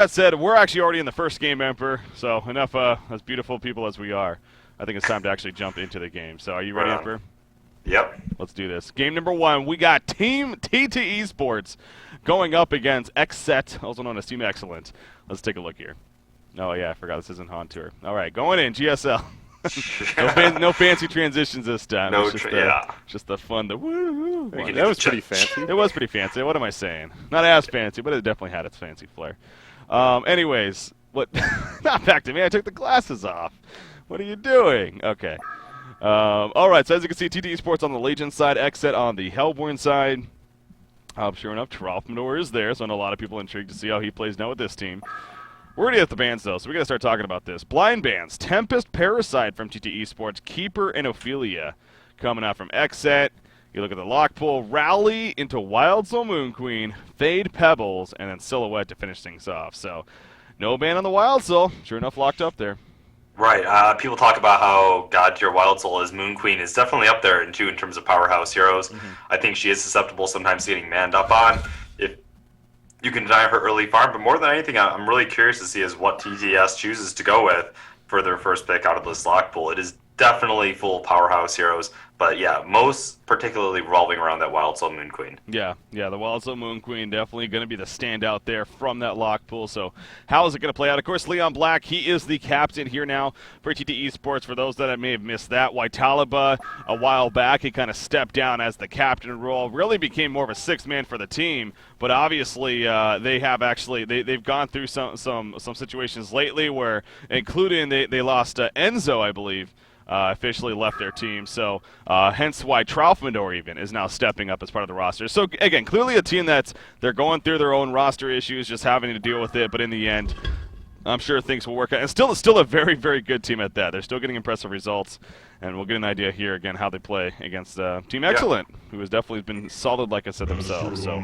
That said, we're actually already in the first game, Emperor. So enough, as beautiful people as we are, I think it's time to actually jump into the game. So are you ready, Right on. Emperor? Yep. Let's do this. Game number 1, we got Team TteS Sports going up against xCet, also known as Team Excellent. Let's take a look here. Oh yeah, I forgot this isn't Han Tour. All right, going in GSL. No fancy transitions this time. No, It's just, yeah. just the fun. The woo. We can That do was the pretty fancy. It was pretty fancy. What am I saying? Not as fancy, but it definitely had its fancy flair. Anyways, what? Not back to me. I took the glasses off. What are you doing? Okay. All right. So as you can see, TteS Sports on the Legion side, xCet on the Hellborn side. Sure enough, Tralfmador is there, so I know a lot of people intrigued to see how he plays now with this team. We're going to get the bands, though, so we got to start talking about this. Blind bands. Tempest, Parasite from TteS Sports. Keeper and Ophelia coming out from xCet. You look at the lock pool. Rally into Wild Soul Moon Queen. Fade Pebbles. And then Silhouette to finish things off. So, no ban on the Wild Soul. Sure enough, locked up there. Right. People talk about how God tier Wild Soul is Moon Queen is definitely up there in terms of powerhouse heroes. I think she is susceptible sometimes to getting manned up on if you can deny her early farm. But more than anything, I'm really curious to see is what TTS chooses to go with for their first pick out of this lock pool. It is definitely full of powerhouse heroes, but yeah, most particularly revolving around that Wild Soul Moon Queen. Yeah, the Wild Soul Moon Queen definitely going to be the standout there from that lock pool. So how is it going to play out? Of course, Leon Black, he is the captain here now for TteS Sports. For those that may have missed that, Waitalaba, a while back, he kind of stepped down as the captain role, really became more of a sixth man for the team. But obviously, they've gone through some situations lately where, including they lost Enzo, I believe. Officially left their team, so hence why Tralfmador even is now stepping up as part of the roster. So again, clearly a team they're going through their own roster issues, just having to deal with it. But in the end, I'm sure things will work out. And still a very, very good team at that. They're still getting impressive results, and we'll get an idea here again how they play against Team Excellent, who has definitely been solid, like I said themselves. So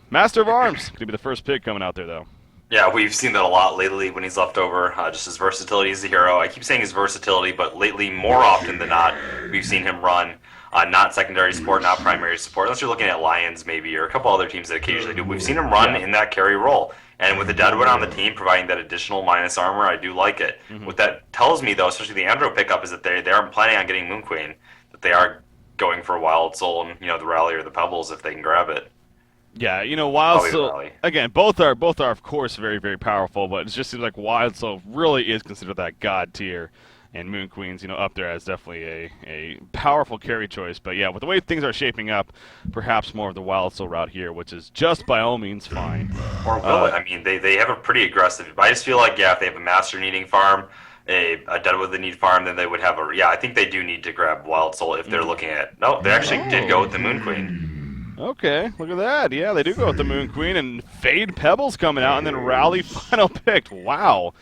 Master of Arms going to be the first pick coming out there, though. Yeah, we've seen that a lot lately when he's left over, just his versatility as a hero. I keep saying his versatility, but lately, more often than not, we've seen him run not secondary support, not primary support, unless you're looking at Lions maybe, or a couple other teams that occasionally do. We've seen him run in that carry role. And with the Deadwood on the team providing that additional minus armor, I do like it. What that tells me, though, especially the Andro pickup, is that they aren't planning on getting Moon Queen, that they are going for Wild Soul and, the Rally or the Pebbles if they can grab it. Yeah, Wild Probably Soul, Rally. again, both are of course very, very powerful, but it just seems like Wild Soul really is considered that god tier, and Moon Queen's up there as definitely a powerful carry choice. But yeah, with the way things are shaping up, perhaps more of the Wild Soul route here, which is just by all means fine. Or will it? I mean, they have a pretty aggressive. I just feel like if they have a Master needing farm, a Deadwood that need farm, then they would have a. Yeah, I think they do need to grab Wild Soul if they're looking at. No, they actually did go with the Moon Queen. Okay, look at that. Yeah, they do go with the Moon Queen, and Fade Pebbles coming out, and then Rally final picked. Wow,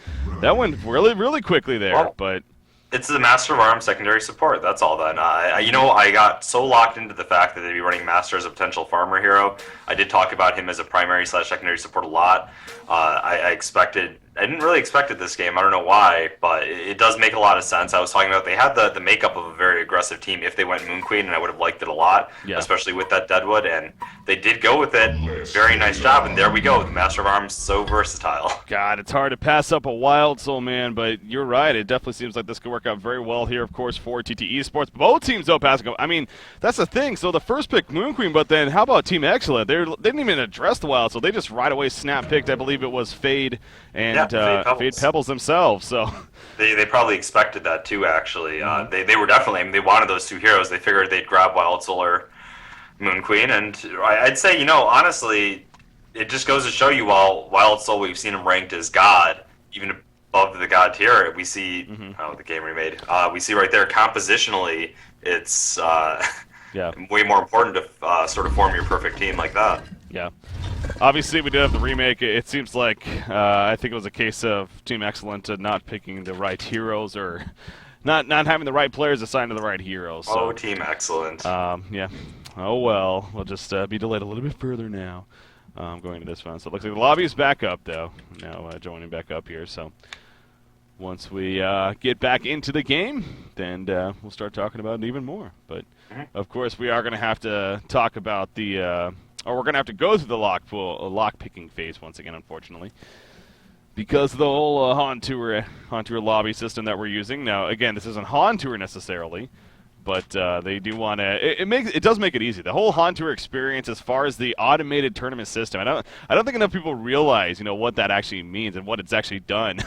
that went really, really quickly there. Well, but it's the Master of Arms secondary support. That's all. Then I got so locked into the fact that they'd be running Master as a potential farmer hero. I did talk about him as a primary / secondary support a lot. I didn't really expect it this game. I don't know why, but it does make a lot of sense. I was talking about they had the makeup of a very aggressive team if they went Moon Queen, and I would have liked it a lot, especially with that Deadwood, and they did go with it. Very nice job, and there we go. The Master of Arms, so versatile. God, it's hard to pass up a Wild Soul, man, but you're right. It definitely seems like this could work out very well here, of course, for TteS Sports. Both teams, though, passing up. I mean, that's the thing. So the first pick, Moon Queen, but then how about Team Excellent? They didn't even address the Wild Soul. They just right away snap picked, I believe it was Fade and Fade Pebbles themselves. So they probably expected that too. Actually, they were definitely. I mean, they wanted those two heroes. They figured they'd grab Wild Soul or Moon Queen, and I'd say honestly, it just goes to show you while Wild Soul we've seen him ranked as God, even above the God tier. We see the game remade. We see right there compositionally, it's way more important to sort of form your perfect team like that. Yeah. Obviously, we did have the remake. It seems like I think it was a case of Team Excellent not picking the right heroes or not having the right players assigned to the right heroes. So, oh, Team Excellent. Yeah. Oh, well. We'll just be delayed a little bit further now going to this one. So it looks like the lobby is back up, though. Now joining back up here. So once we get back into the game, then we'll start talking about it even more. But, of course, we are going to have to talk about the or we're going to have to go through the lock picking phase once again, unfortunately, because of the whole Han Tour lobby system that we're using. Now, again, this isn't Han Tour necessarily, but they do want to. It does make it easy. The whole Han Tour experience, as far as the automated tournament system, I don't think enough people realize, what that actually means and what it's actually done.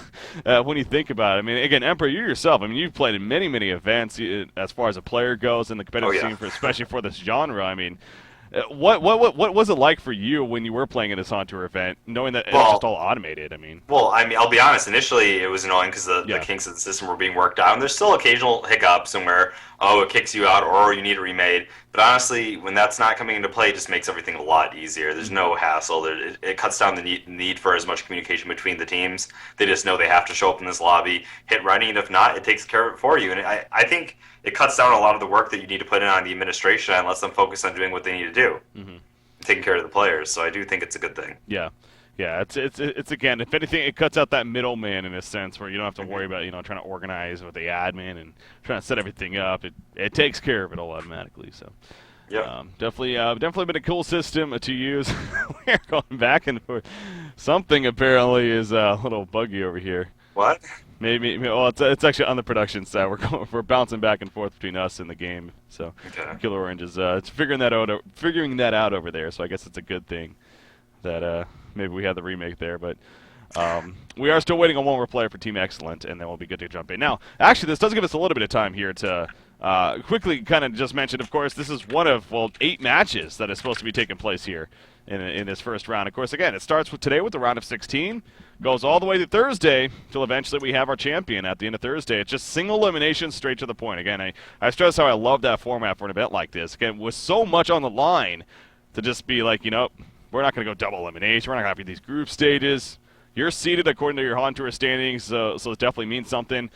When you think about it, I mean, again, Emperor, you yourself, I mean, you've played in many events as far as a player goes in the competitive scene, especially for this genre. I mean, what was it like for you when you were playing in this Han Tour event, knowing that it was just all automated? I mean, I'll be honest. Initially, it was annoying because the kinks of the system were being worked out, and there's still occasional hiccups and where it kicks you out or you need it remade. But honestly, when that's not coming into play, it just makes everything a lot easier. There's no hassle. It cuts down the need for as much communication between the teams. They just know they have to show up in this lobby, hit running, and if not, it takes care of it for you. And I think it cuts down a lot of the work that you need to put in on the administration and lets them focus on doing what they need to do, taking care of the players. So I do think it's a good thing. Yeah. Yeah, it's again, if anything, it cuts out that middleman in a sense where you don't have to worry about trying to organize with the admin and trying to set everything up. It takes care of it all automatically. So yeah, definitely been a cool system to use. We're going back and forth. Something apparently is a little buggy over here. What? Maybe well, it's actually on the production side. We're bouncing back and forth between us and the game. So Killer Orange is it's figuring that out over there. So I guess it's a good thing that maybe we had the remake there, but we are still waiting on one more player for Team Excellent, and then we'll be good to jump in. Now, actually, this does give us a little bit of time here to quickly kind of just mention, of course, this is one of, 8 matches that is supposed to be taking place here in this first round. Of course, again, it starts today with the round of 16, goes all the way to Thursday, till eventually we have our champion at the end of Thursday. It's just single elimination, straight to the point. Again, I stress how I love that format for an event like this. Again, with so much on the line, to just be like, we're not going to go double elimination. We're not going to have these group stages. You're seeded according to your Han Tour standings, so it definitely means something.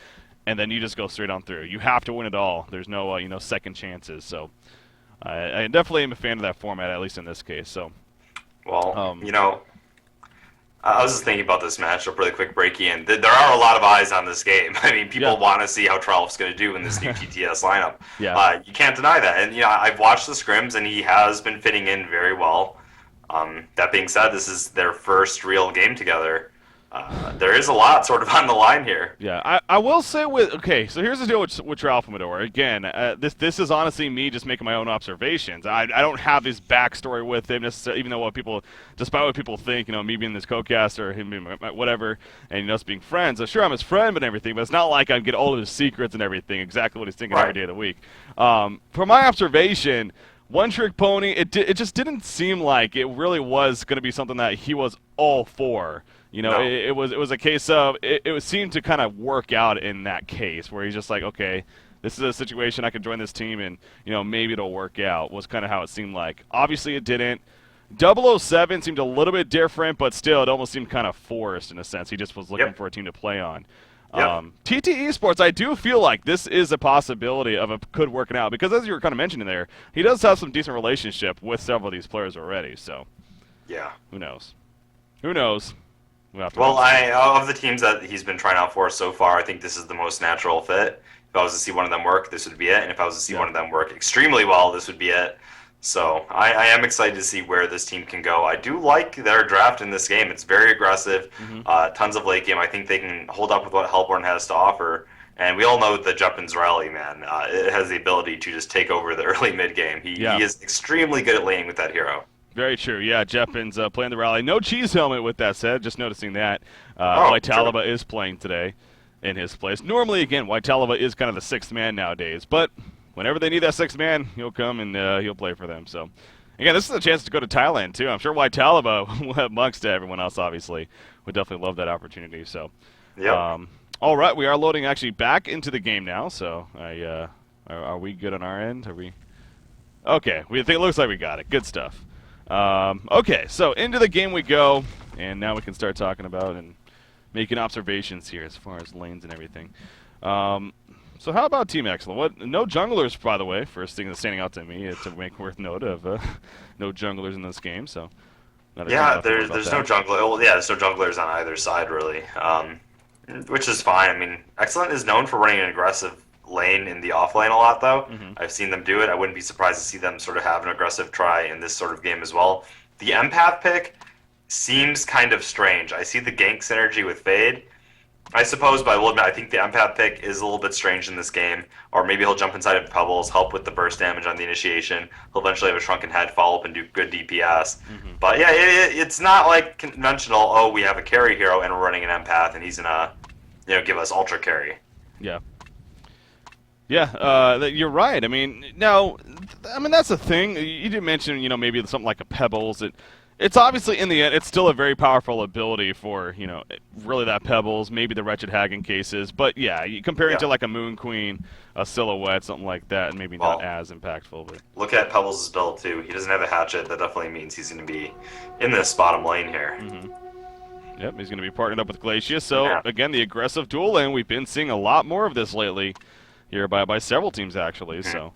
And then you just go straight on through. You have to win it all. There's no second chances. So I definitely am a fan of that format, at least in this case. So, well, I was just thinking about this matchup really quick, breaky, and there are a lot of eyes on this game. I mean, people want to see how Trolf's going to do in this new TteS lineup. You can't deny that. And I've watched the scrims, and he has been fitting in very well. That being said, this is their first real game together. There is a lot sort of on the line here. Yeah, I will say so here's the deal with Ralph Amador. Again, this is honestly me just making my own observations. I don't have his backstory with him necessarily, even though despite what people think, me being this co-caster, him being whatever, and us being friends. So sure, I'm his friend and everything, but it's not like I get all of his secrets and everything, exactly what he's thinking every day of the week. From my observation, One Trick Pony, it just didn't seem like it really was going to be something that he was all for. No. It was a case of it seemed to kind of work out in that case where he's just like, okay, this is a situation I could join this team and maybe it'll work out. Was kind of how it seemed like. Obviously, it didn't. 007 seemed a little bit different, but still, it almost seemed kind of forced in a sense. He just was looking for a team to play on. TT Esports, I do feel like this is a possibility of it could work out because, as you were kind of mentioning there, he does have some decent relationship with several of these players already. So, who knows? Who knows? Of the teams that he's been trying out for so far, I think this is the most natural fit. If I was to see one of them work, this would be it. And if I was to see one of them work extremely well, this would be it. So I am excited to see where this team can go. I do like their draft in this game. It's very aggressive, tons of late game. I think they can hold up with what Hellborn has to offer. And we all know the Juppin's rally, man. It has the ability to just take over the early mid game. He is extremely good at laning with that hero. Very true. Yeah, Jeppin's playing the rally. No cheese helmet with that said. Just noticing that. White is playing today in his place. Normally, again, White is kind of the sixth man nowadays. But whenever they need that sixth man, he'll come and he'll play for them. So, again, this is a chance to go to Thailand, too. I'm sure White amongst everyone else, obviously, would definitely love that opportunity. So, all right, we are loading actually back into the game now. So, are we good on our end? Are we? Okay, it looks like we got it. Good stuff. Okay, so into the game we go, and now we can start talking about and making observations here as far as lanes and everything. So how about Team Excellent? No junglers, by the way. First thing that's standing out to me to make worth note of no junglers in this game. So there's no jungler. Well, there's no junglers on either side really, which is fine. I mean, Excellent is known for running an aggressive lane in the off lane a lot, though. Mm-hmm. I've seen them do it. I wouldn't be surprised to see them sort of have an aggressive try in this sort of game as well. The empath pick seems kind of strange. I see the gank synergy with Fade, I suppose, but I will admit, I think the empath pick is a little bit strange in this game. Or maybe he'll jump inside of Pebbles, help with the burst damage on the initiation. He'll eventually have a Shrunken Head, follow up, and do good DPS. Mm-hmm. But yeah, it's not like conventional, oh, we have a carry hero and we're running an empath and he's going to give us ultra carry. Yeah. Yeah, you're right. I mean, that's the thing. You did mention, maybe something like a Pebbles. It's obviously, in the end, it's still a very powerful ability for, really that Pebbles, maybe the Wretched Hag in cases. But, yeah, you compare it to, like, a Moon Queen, a Silhouette, something like that, and maybe not as impactful. But look at Pebbles' build, too. He doesn't have a hatchet. That definitely means he's going to be in this bottom lane here. Mm-hmm. Yep, he's going to be partnered up with Glacius. So, again, the aggressive duel lane, we've been seeing a lot more of this lately here by several teams, actually. Mm-hmm. So.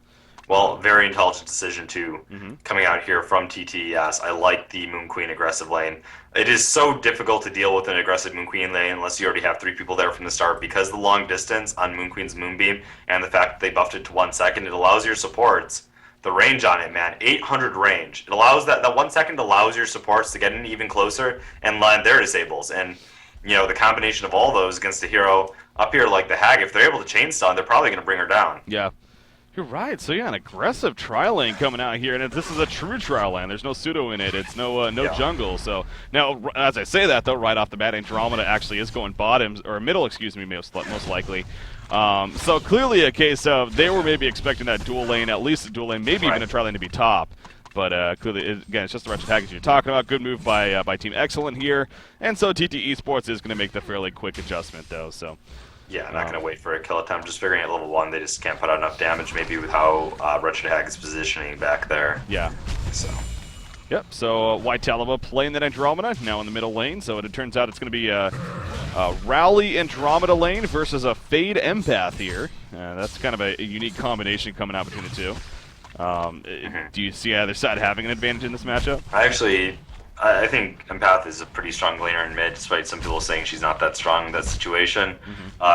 Well, very intelligent decision, too, coming out here from TteS. I like the Moon Queen aggressive lane. It is so difficult to deal with an aggressive Moon Queen lane unless you already have 3 people there from the start, because the long distance on Moon Queen's Moonbeam and the fact that they buffed it to 1 second, it allows your supports, the range on it, man, 800 range. It allows that 1 second allows your supports to get in even closer and land their disables. And, the combination of all those against a hero up here like the Hag, if they're able to chain stun, they're probably going to bring her down. Yeah. You're right. So yeah, an aggressive trial lane coming out here, and this is a true trial lane. There's no pseudo in it. It's no jungle. So now, as I say that though, right off the bat, Andromeda actually is going bottom or middle, excuse me, most likely. So clearly a case of they were maybe expecting that dual lane, at least a dual lane, maybe even a trial lane to be top. But clearly, again, it's just the Wretched Hag you're talking about. Good move by Team Excellent here, and so TT Esports is going to make the fairly quick adjustment though. So. Yeah, not going to wait for a kill attempt. Just figuring at level 1, they just can't put out enough damage, maybe with how Wretched Hag is positioning back there. Yeah. So. Yep, so Whitelava playing that Andromeda, now in the middle lane. So it turns out it's going to be a Rally Andromeda lane versus a Fade Empath here. That's kind of a unique combination coming out between the two. Do you see either side having an advantage in this matchup? I think Empath is a pretty strong laner in mid, despite some people saying she's not that strong in that situation.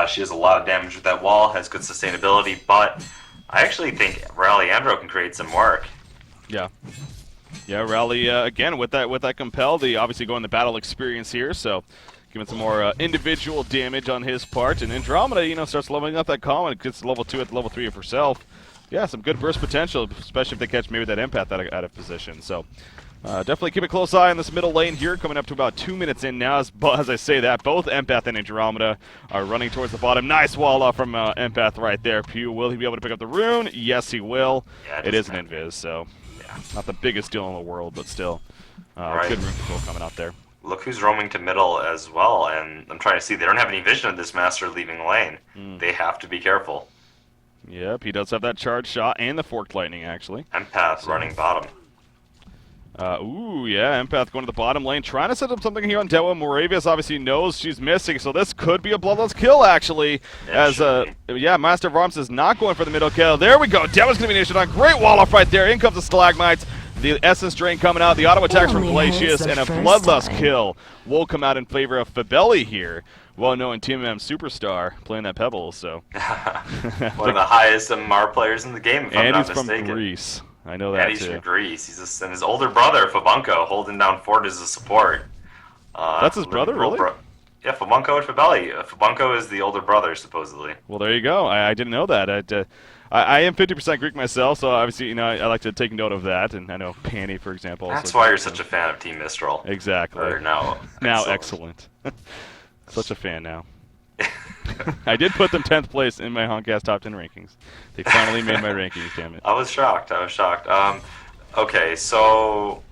She has a lot of damage with that wall, has good sustainability, but I actually think Rally Andro can create some work. Yeah. Yeah, Rally, again, with that Compel, they obviously go in the battle experience here, so giving some more individual damage on his part. And Andromeda, starts leveling up that Comet, gets to level 2 at level 3 of herself. Yeah, some good burst potential, especially if they catch maybe that Empath out of position. So definitely keep a close eye on this middle lane here, coming up to about 2 minutes in now. As I say that, both Empath and Andromeda are running towards the bottom. Nice wall off from Empath right there. Pew, will he be able to pick up the rune? Yes, he will. Yeah, it is an invis, so not the biggest deal in the world, but still good rune control coming out there. Look who's roaming to middle as well, and I'm trying to see. They don't have any vision of this Master leaving lane. They have to be careful. Yep, he does have that charge shot and the Forked Lightning, actually. Empath running bottom. Empath going to the bottom lane, trying to set up something here on Dewa. Moravius obviously knows she's missing, so this could be a bloodless kill, actually. Master of Arms is not going for the middle kill. There we go. Dewa's going to be nation on. Great wall off right there. In comes the Stalagmites. The Essence Drain coming out. The auto attacks from Glacius, and a bloodlust kill will come out in favor of Fabelli here. Well-known Team M superstar playing that Pebbles, so. One of the highest MR players in the game, if I'm not mistaken. And he's from Greece. I know that, and he's from Greece. And his older brother, Fabunco, holding down Ford as a support. That's his brother, really? Yeah, Fabunco and Fabelli. Fabunco is the older brother, supposedly. Well, there you go. I didn't know that. I am 50% Greek myself, so obviously, I like to take note of that. And I know Panny, for example. That's why you're such a fan of Team Mistral. Exactly. Or now excellent. Such a fan now. I did put them 10th place in my Honkcast Top 10 rankings. They finally made my rankings, damn it. I was shocked. Okay, so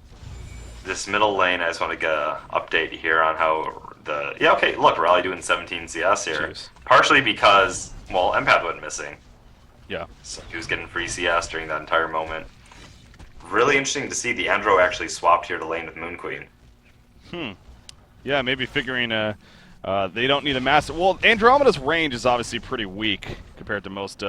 this middle lane, I just want to get an update here on how look, Rally doing 17 CS here. Jeez. Partially because, Empath went missing. Yeah. So he was getting free CS during that entire moment. Really interesting to see the Andro actually swapped here to lane with Moon Queen. Yeah, maybe figuring they don't need a massive... Well, Andromeda's range is obviously pretty weak compared to most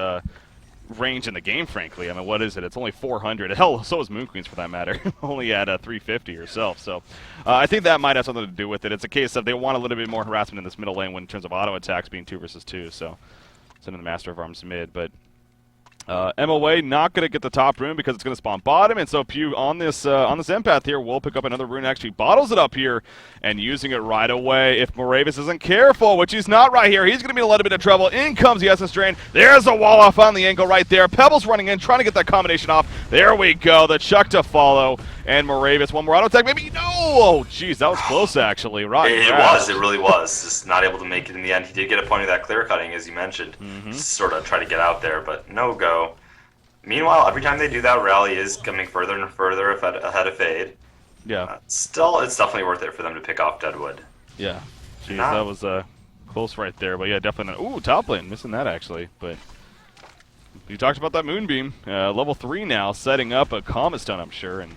range in the game, frankly. I mean, what is it? It's only 400. Hell, so is Moon Queen's for that matter. Only at 350 herself. So I think that might have something to do with it. It's a case of they want a little bit more harassment in this middle lane in terms of auto attacks being 2 versus 2. So sending the Master of Arms mid, but MOA not going to get the top rune because it's going to spawn bottom, and so Pew on this empath here will pick up another rune, actually bottles it up here, and using it right away. If Moravis isn't careful, which he's not right here, he's going to be in a little bit of trouble. In comes the Essence Drain. There's a wall off on the angle right there. Pebbles running in, trying to get that combination off. There we go, the chuck to follow, and Moravis, one more auto attack, maybe, no! Oh, jeez, that was close actually. It was, it really was. Just not able to make it in the end. He did get a point of that clear cutting, as you mentioned. Sort of try to get out there, but no go. Meanwhile, every time they do that, Rally is coming further and further ahead of Fade. Yeah. Still, it's definitely worth it for them to pick off Deadwood. Yeah. Jeez, that was close right there. But yeah, definitely. Ooh, top lane. Missing that, actually. But you talked about that Moonbeam. Level 3 now, setting up a Comet Stun, I'm sure, and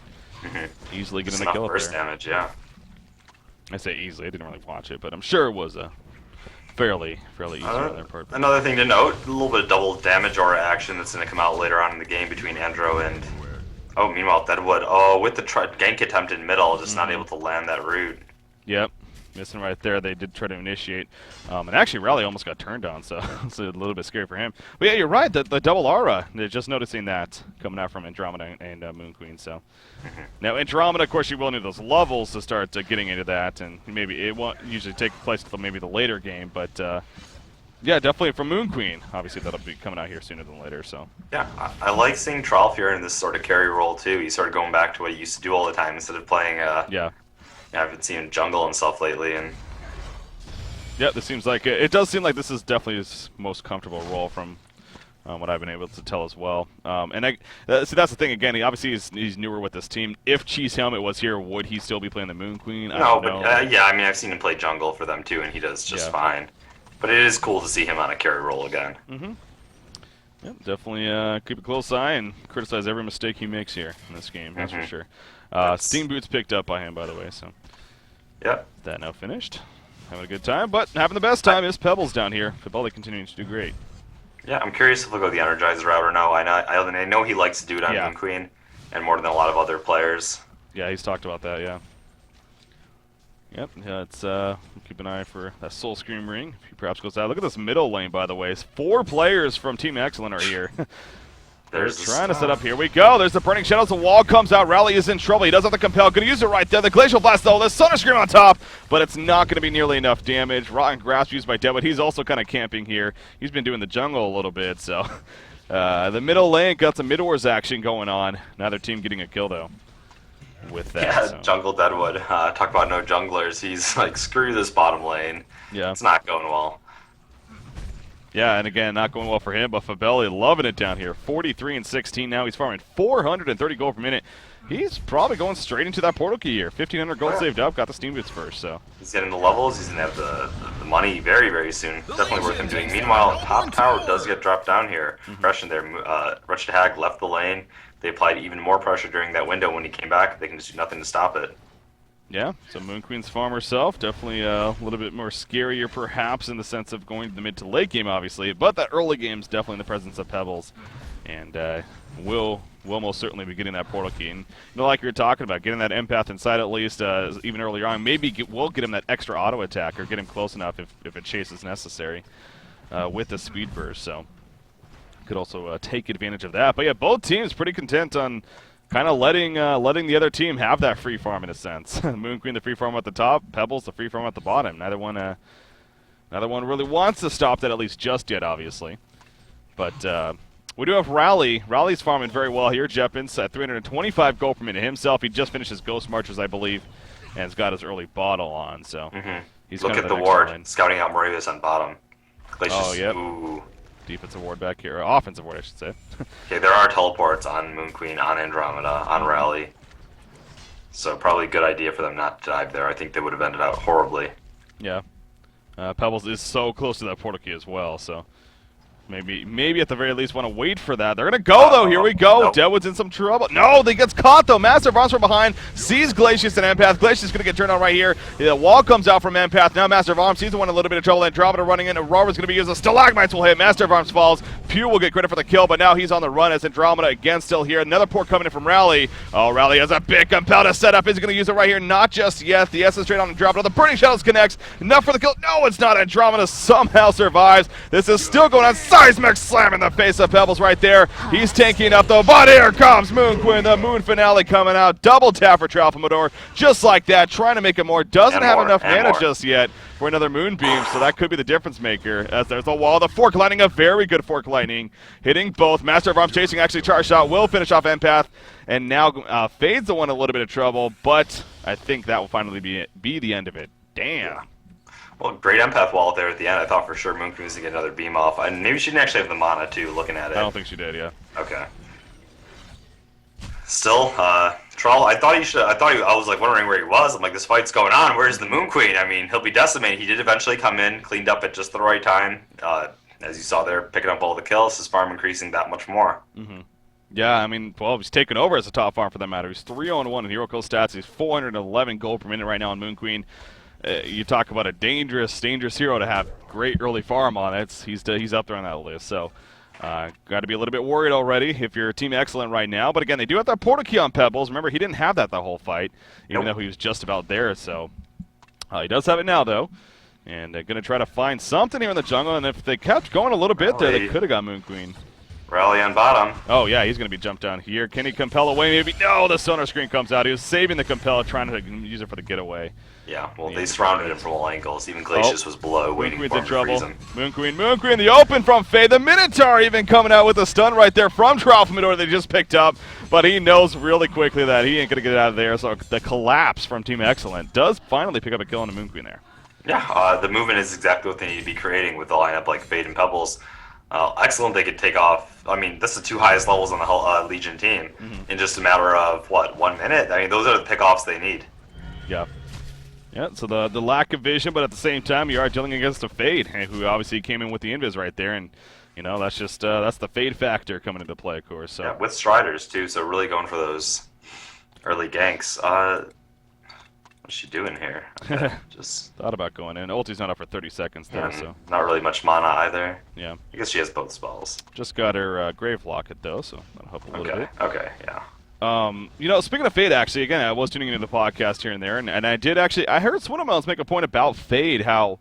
easily getting the kill up burst there. damage, yeah. I say easily. I didn't really watch it, but I'm sure it was a fairly easy on their part. Another thing to note, a little bit of double damage aura action that's going to come out later on in the game between Andro and... Oh, meanwhile, Deadwood. Oh, with the gank attempt in middle, just not able to land that root. Yep. Missing right there. They did try to initiate. And actually, Rally almost got turned on, so it's a little bit scary for him. But yeah, you're right. The double aura. They're just noticing that coming out from Andromeda and Moon Queen. So now Andromeda, of course, you will need those levels to start getting into that, and maybe it won't usually take place until maybe the later game. But yeah, definitely from Moon Queen. Obviously, that'll be coming out here sooner than later. So yeah, I like seeing Tralfier in this sort of carry role too. He's sort of going back to what he used to do all the time instead of playing. Yeah, I've been seeing jungle and stuff lately, and yeah, this seems like it does seem like this is definitely his most comfortable role from what I've been able to tell as well. And see, that's the thing. Again, he's newer with this team. If Cheese Helmet was here, would he still be playing the Moon Queen? No, but yeah, I mean, I've seen him play jungle for them too, and he does just fine. But it is cool to see him on a carry role again. Yep, definitely keep a close eye and criticize every mistake he makes here in this game. That's for sure. Steam Boots picked up by him, by the way. So yep, that now finished. Having a good time, but having the best time is Pebbles down here. Fibali continuing to do great. Yeah, I'm curious if they'll go the Energizer route or no. I know he likes to do it on Moon Queen, and more than a lot of other players. Yeah, he's talked about that, yeah. Yep, yeah, it's keep an eye for that Soul Scream ring. If he perhaps goes out. Look at this middle lane, by the way. 4 players from Team Excellent are here. They're trying to set up. Here we go. There's the Burning Shadows. The wall comes out. Rally is in trouble. He does have the Compel. Going to use it right there. The Glacial Blast, though. The Thunder Scream on top, but it's not going to be nearly enough damage. Rotten Grasp used by Deadwood. He's also kind of camping here. He's been doing the jungle a little bit, so the middle lane got some mid-wars action going on. Neither team getting a kill, though, with that. Yeah, so. Jungle Deadwood. Talk about no junglers. He's like, screw this bottom lane. Yeah. It's not going well. Yeah, and again, not going well for him, but Fibeli loving it down here. 43 and 16 now. He's farming 430 gold per minute. He's probably going straight into that portal key here. 1,500 gold saved up. Got the Steam Boots first, so. He's getting the levels. He's going to have the money very, very soon. Definitely worth him doing. Meanwhile, top tower does get dropped down here. Pressure there. Rush to Hag left the lane. They applied even more pressure during that window. When he came back, they can just do nothing to stop it. Yeah, so Moon Queen's farm herself, definitely a little bit more scarier perhaps in the sense of going to the mid to late game, obviously, but that early game's definitely in the presence of Pebbles, and will most certainly be getting that portal key. And like you were talking about, getting that empath inside at least, even earlier on, maybe we'll get him that extra auto attack or get him close enough if a chase is necessary with the speed burst, so could also take advantage of that. But yeah, both teams pretty content on kind of letting the other team have that free farm in a sense. Moon Queen the free farm at the top, Pebbles the free farm at the bottom. Neither one really wants to stop that, at least just yet, obviously. But we do have Rally. Rally's farming very well here. Jeppins at 325 gold per minute himself. He just finished his Ghost Marchers, I believe, and has got his early bottle on. So he's look kind at of the ward, scouting out Moravis on bottom. Oh, yep. Ooh. Defensive ward back here, or offensive ward, I should say. Okay, there are teleports on Moon Queen, on Andromeda, on Rally. So probably a good idea for them not to dive there. I think they would have ended out horribly. Yeah. Pebbles is so close to that portal key as well, so maybe at the very least want to wait for that. They're going to go, though. Here we go. Nope. Deadwood's in some trouble. No, they gets caught, though. Master of Arms from behind. Sees Glacius and Empath. Glacius is going to get turned on right here. The wall comes out from Empath. Now Master of Arms. He's the one in a little bit of trouble. Andromeda running in. Aurora's going to be used. Stalagmites will hit. Master of Arms falls. Pew will get credit for the kill, but now he's on the run as Andromeda again still here. Another port coming in from Rally. Oh, Rally has a big compel to set up. Is going to use it right here. Not just yet. The essence straight on Andromeda. The Burning Shadows connects. Enough for the kill. No, it's not. Andromeda somehow survives. This is still going on. seismic slam in the face of Pebbles right there. He's tanking up though, but here comes Moon Queen, the Moon Finale coming out. Double tap for Tralfamador, just like that, trying to make it more. Doesn't have enough mana just yet for another Moonbeam, so that could be the difference maker. As there's the wall, the Fork Lightning, a very good Fork Lightning, hitting both. Master of Arms chasing, actually charged shot, will finish off Empath, and now Fade's the one in a little bit of trouble, but I think that will finally be the end of it. Damn. Yeah. Well, great empath wall there at the end. I thought for sure Moon Queen was going to get another beam off. And maybe she didn't actually have the mana, too, looking at it. I don't think she did, yeah. Okay. Still, Troll, I was like wondering where he was. I'm like, this fight's going on. Where's the Moon Queen? I mean, he'll be decimated. He did eventually come in, cleaned up at just the right time. As you saw there, picking up all the kills, his farm increasing that much more. Mm-hmm. Yeah, I mean, well, he's taken over as a top farm for that matter. He's 3-0-1 in hero kill stats. He's 411 gold per minute right now on Moon Queen. You talk about a dangerous hero to have great early farm on it. He's up there on that list. So, got to be a little bit worried already if you're Team Excellent right now. But again, they do have that portal key on Pebbles. Remember, he didn't have that the whole fight, even though he was just about there. So, he does have it now, though. And they're going to try to find something here in the jungle. And if they kept going a little bit there, they could have got Moon Queen. Rally on bottom. Oh, yeah, he's going to be jumped down here. Can he compel away maybe? No, the sonar screen comes out. He was saving the compel, trying to use it for the getaway. Yeah, well, they surrounded him from all angles. Even Glacius was below, waiting for him to freeze him. Moon Queen, the open from Fade. The Minotaur even coming out with a stun right there from Tralfamador they just picked up. But he knows really quickly that he ain't going to get out of there. So the collapse from Team Excellent does finally pick up a kill on the Moon Queen there. Yeah, the movement is exactly what they need to be creating with a lineup like Fade and Pebbles. Excellent, they could take off. I mean, this is the two highest levels on the whole Legion team in just a matter of, what, 1 minute? I mean, those are the pickoffs they need. Yeah. Yeah, so the lack of vision, but at the same time, you are dealing against a Fade, who obviously came in with the invis right there, and, you know, that's just, that's the Fade factor coming into play, of course. So. Yeah, with Striders, too, so really going for those early ganks. What's she doing here? Just thought about going in. Ulti's not up for 30 seconds there, so. Not really much mana either. Yeah. I guess she has both spells. Just got her Grave Locket, though, so that'll help a little bit. Okay, yeah. You know, speaking of Fade, actually, again, I was tuning into the podcast here and there, and I did actually, I heard Swindelmelons make a point about Fade, how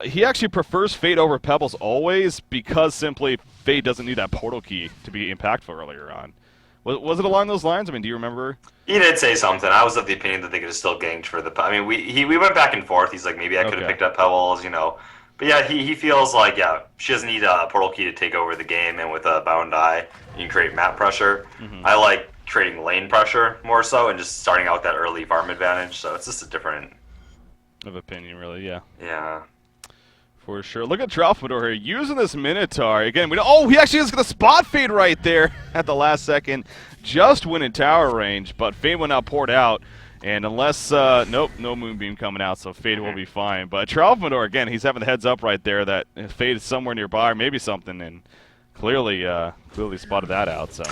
he actually prefers Fade over Pebbles always because simply Fade doesn't need that portal key to be impactful earlier on. Was it along those lines? I mean, do you remember? He did say something. I was of the opinion that they could have still ganked for the. I mean, we went back and forth. He's like, maybe I could have picked up Pebbles, you know. But yeah, he feels like, yeah, she doesn't need a portal key to take over the game, and with a Bound Eye, you can create map pressure. I like creating lane pressure more so, and just starting out with that early farm advantage. So it's just a different of opinion, really. Yeah. Yeah. For sure. Look at Tralfamador here using this Minotaur. Again, he actually is going to spot Fade right there at the last second. Just went in tower range, but Fade will now poured out. And unless, nope, no Moonbeam coming out, so Fade will be fine. But Tralfamador, again, he's having the heads up right there that Fade is somewhere nearby or maybe something, and clearly spotted that out. So.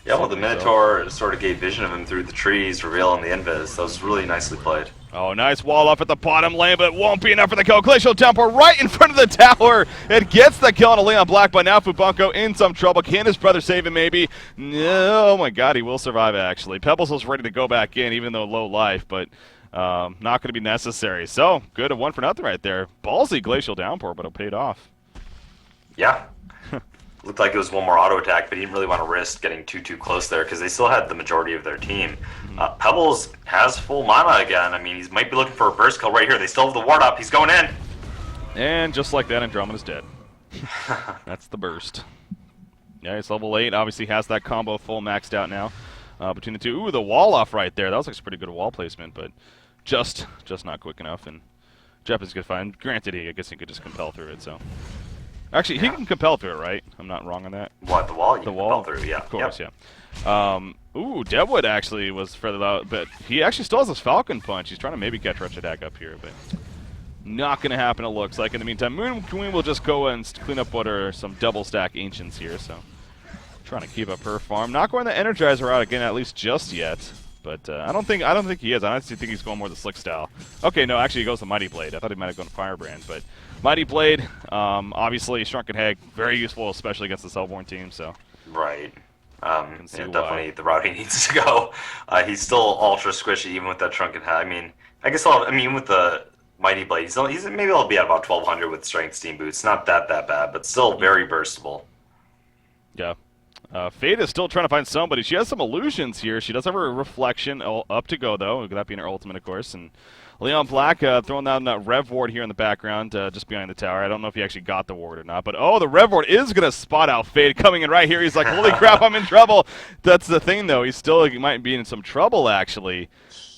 Yeah, well, the Minotaur sort of gave vision of him through the trees, revealing the invis. That was really nicely played. Oh, nice wall up at the bottom lane, but it won't be enough for the kill. Glacial Temple right in front of the tower. It gets the kill on a Leon Black, but now Fubanko in some trouble. Can his brother save him, maybe? No, oh my god, he will survive, actually. Pebbles was ready to go back in, even though low life, but not going to be necessary. So, good, a 1-for-0 right there. Ballsy Glacial Downpour, but it paid off. Yeah. Looked like it was one more auto attack, but he didn't really want to risk getting too close there because they still had the majority of their team. Pebbles has full mana again. I mean, he might be looking for a burst kill right here. They still have the ward up. He's going in. And just like that, Andromeda's dead. That's the burst. Yeah, he's level 8. Obviously has that combo full maxed out now between the two. Ooh, the wall off right there. That was like pretty good wall placement, but just not quick enough. And Jeff is good find. Granted, I guess he could just compel through it, so. Actually, he can compel through it, right? I'm not wrong on that. What, the wall? The wall? Compel through, yeah. Of course, yeah. Ooh, Deadwood actually was further out, but he actually still has his Falcon Punch. He's trying to maybe catch Wretched Hag up here, but not going to happen, it looks like. In the meantime, Moon Queen will just go and clean up what are some double stack Ancients here, so trying to keep up her farm. Not going to Energizer out again, at least just yet. But I don't think he is. I honestly think he's going more the Slick style. Okay, no, actually he goes to Mighty Blade. I thought he might have gone Firebrand, but Mighty Blade, obviously Shrunken Hag, very useful, especially against the Cellborn team. So. Right. Yeah, definitely the route he needs to go. He's still ultra squishy even with that Shrunken Hag. I mean, I guess even with the Mighty Blade. He's maybe he'll be at about 1200 with Strength Steam Boots. Not that bad, but still very burstable. Yeah. Fade is still trying to find somebody. She has some illusions here. She does have her reflection up to go, though. That being her ultimate, of course. And Leon Black throwing down that Rev Ward here in the background, just behind the tower. I don't know if he actually got the ward or not. But, oh, the Rev Ward is going to spot out Fade coming in right here. He's like, holy crap, I'm in trouble. That's the thing, though. He might be in some trouble, actually.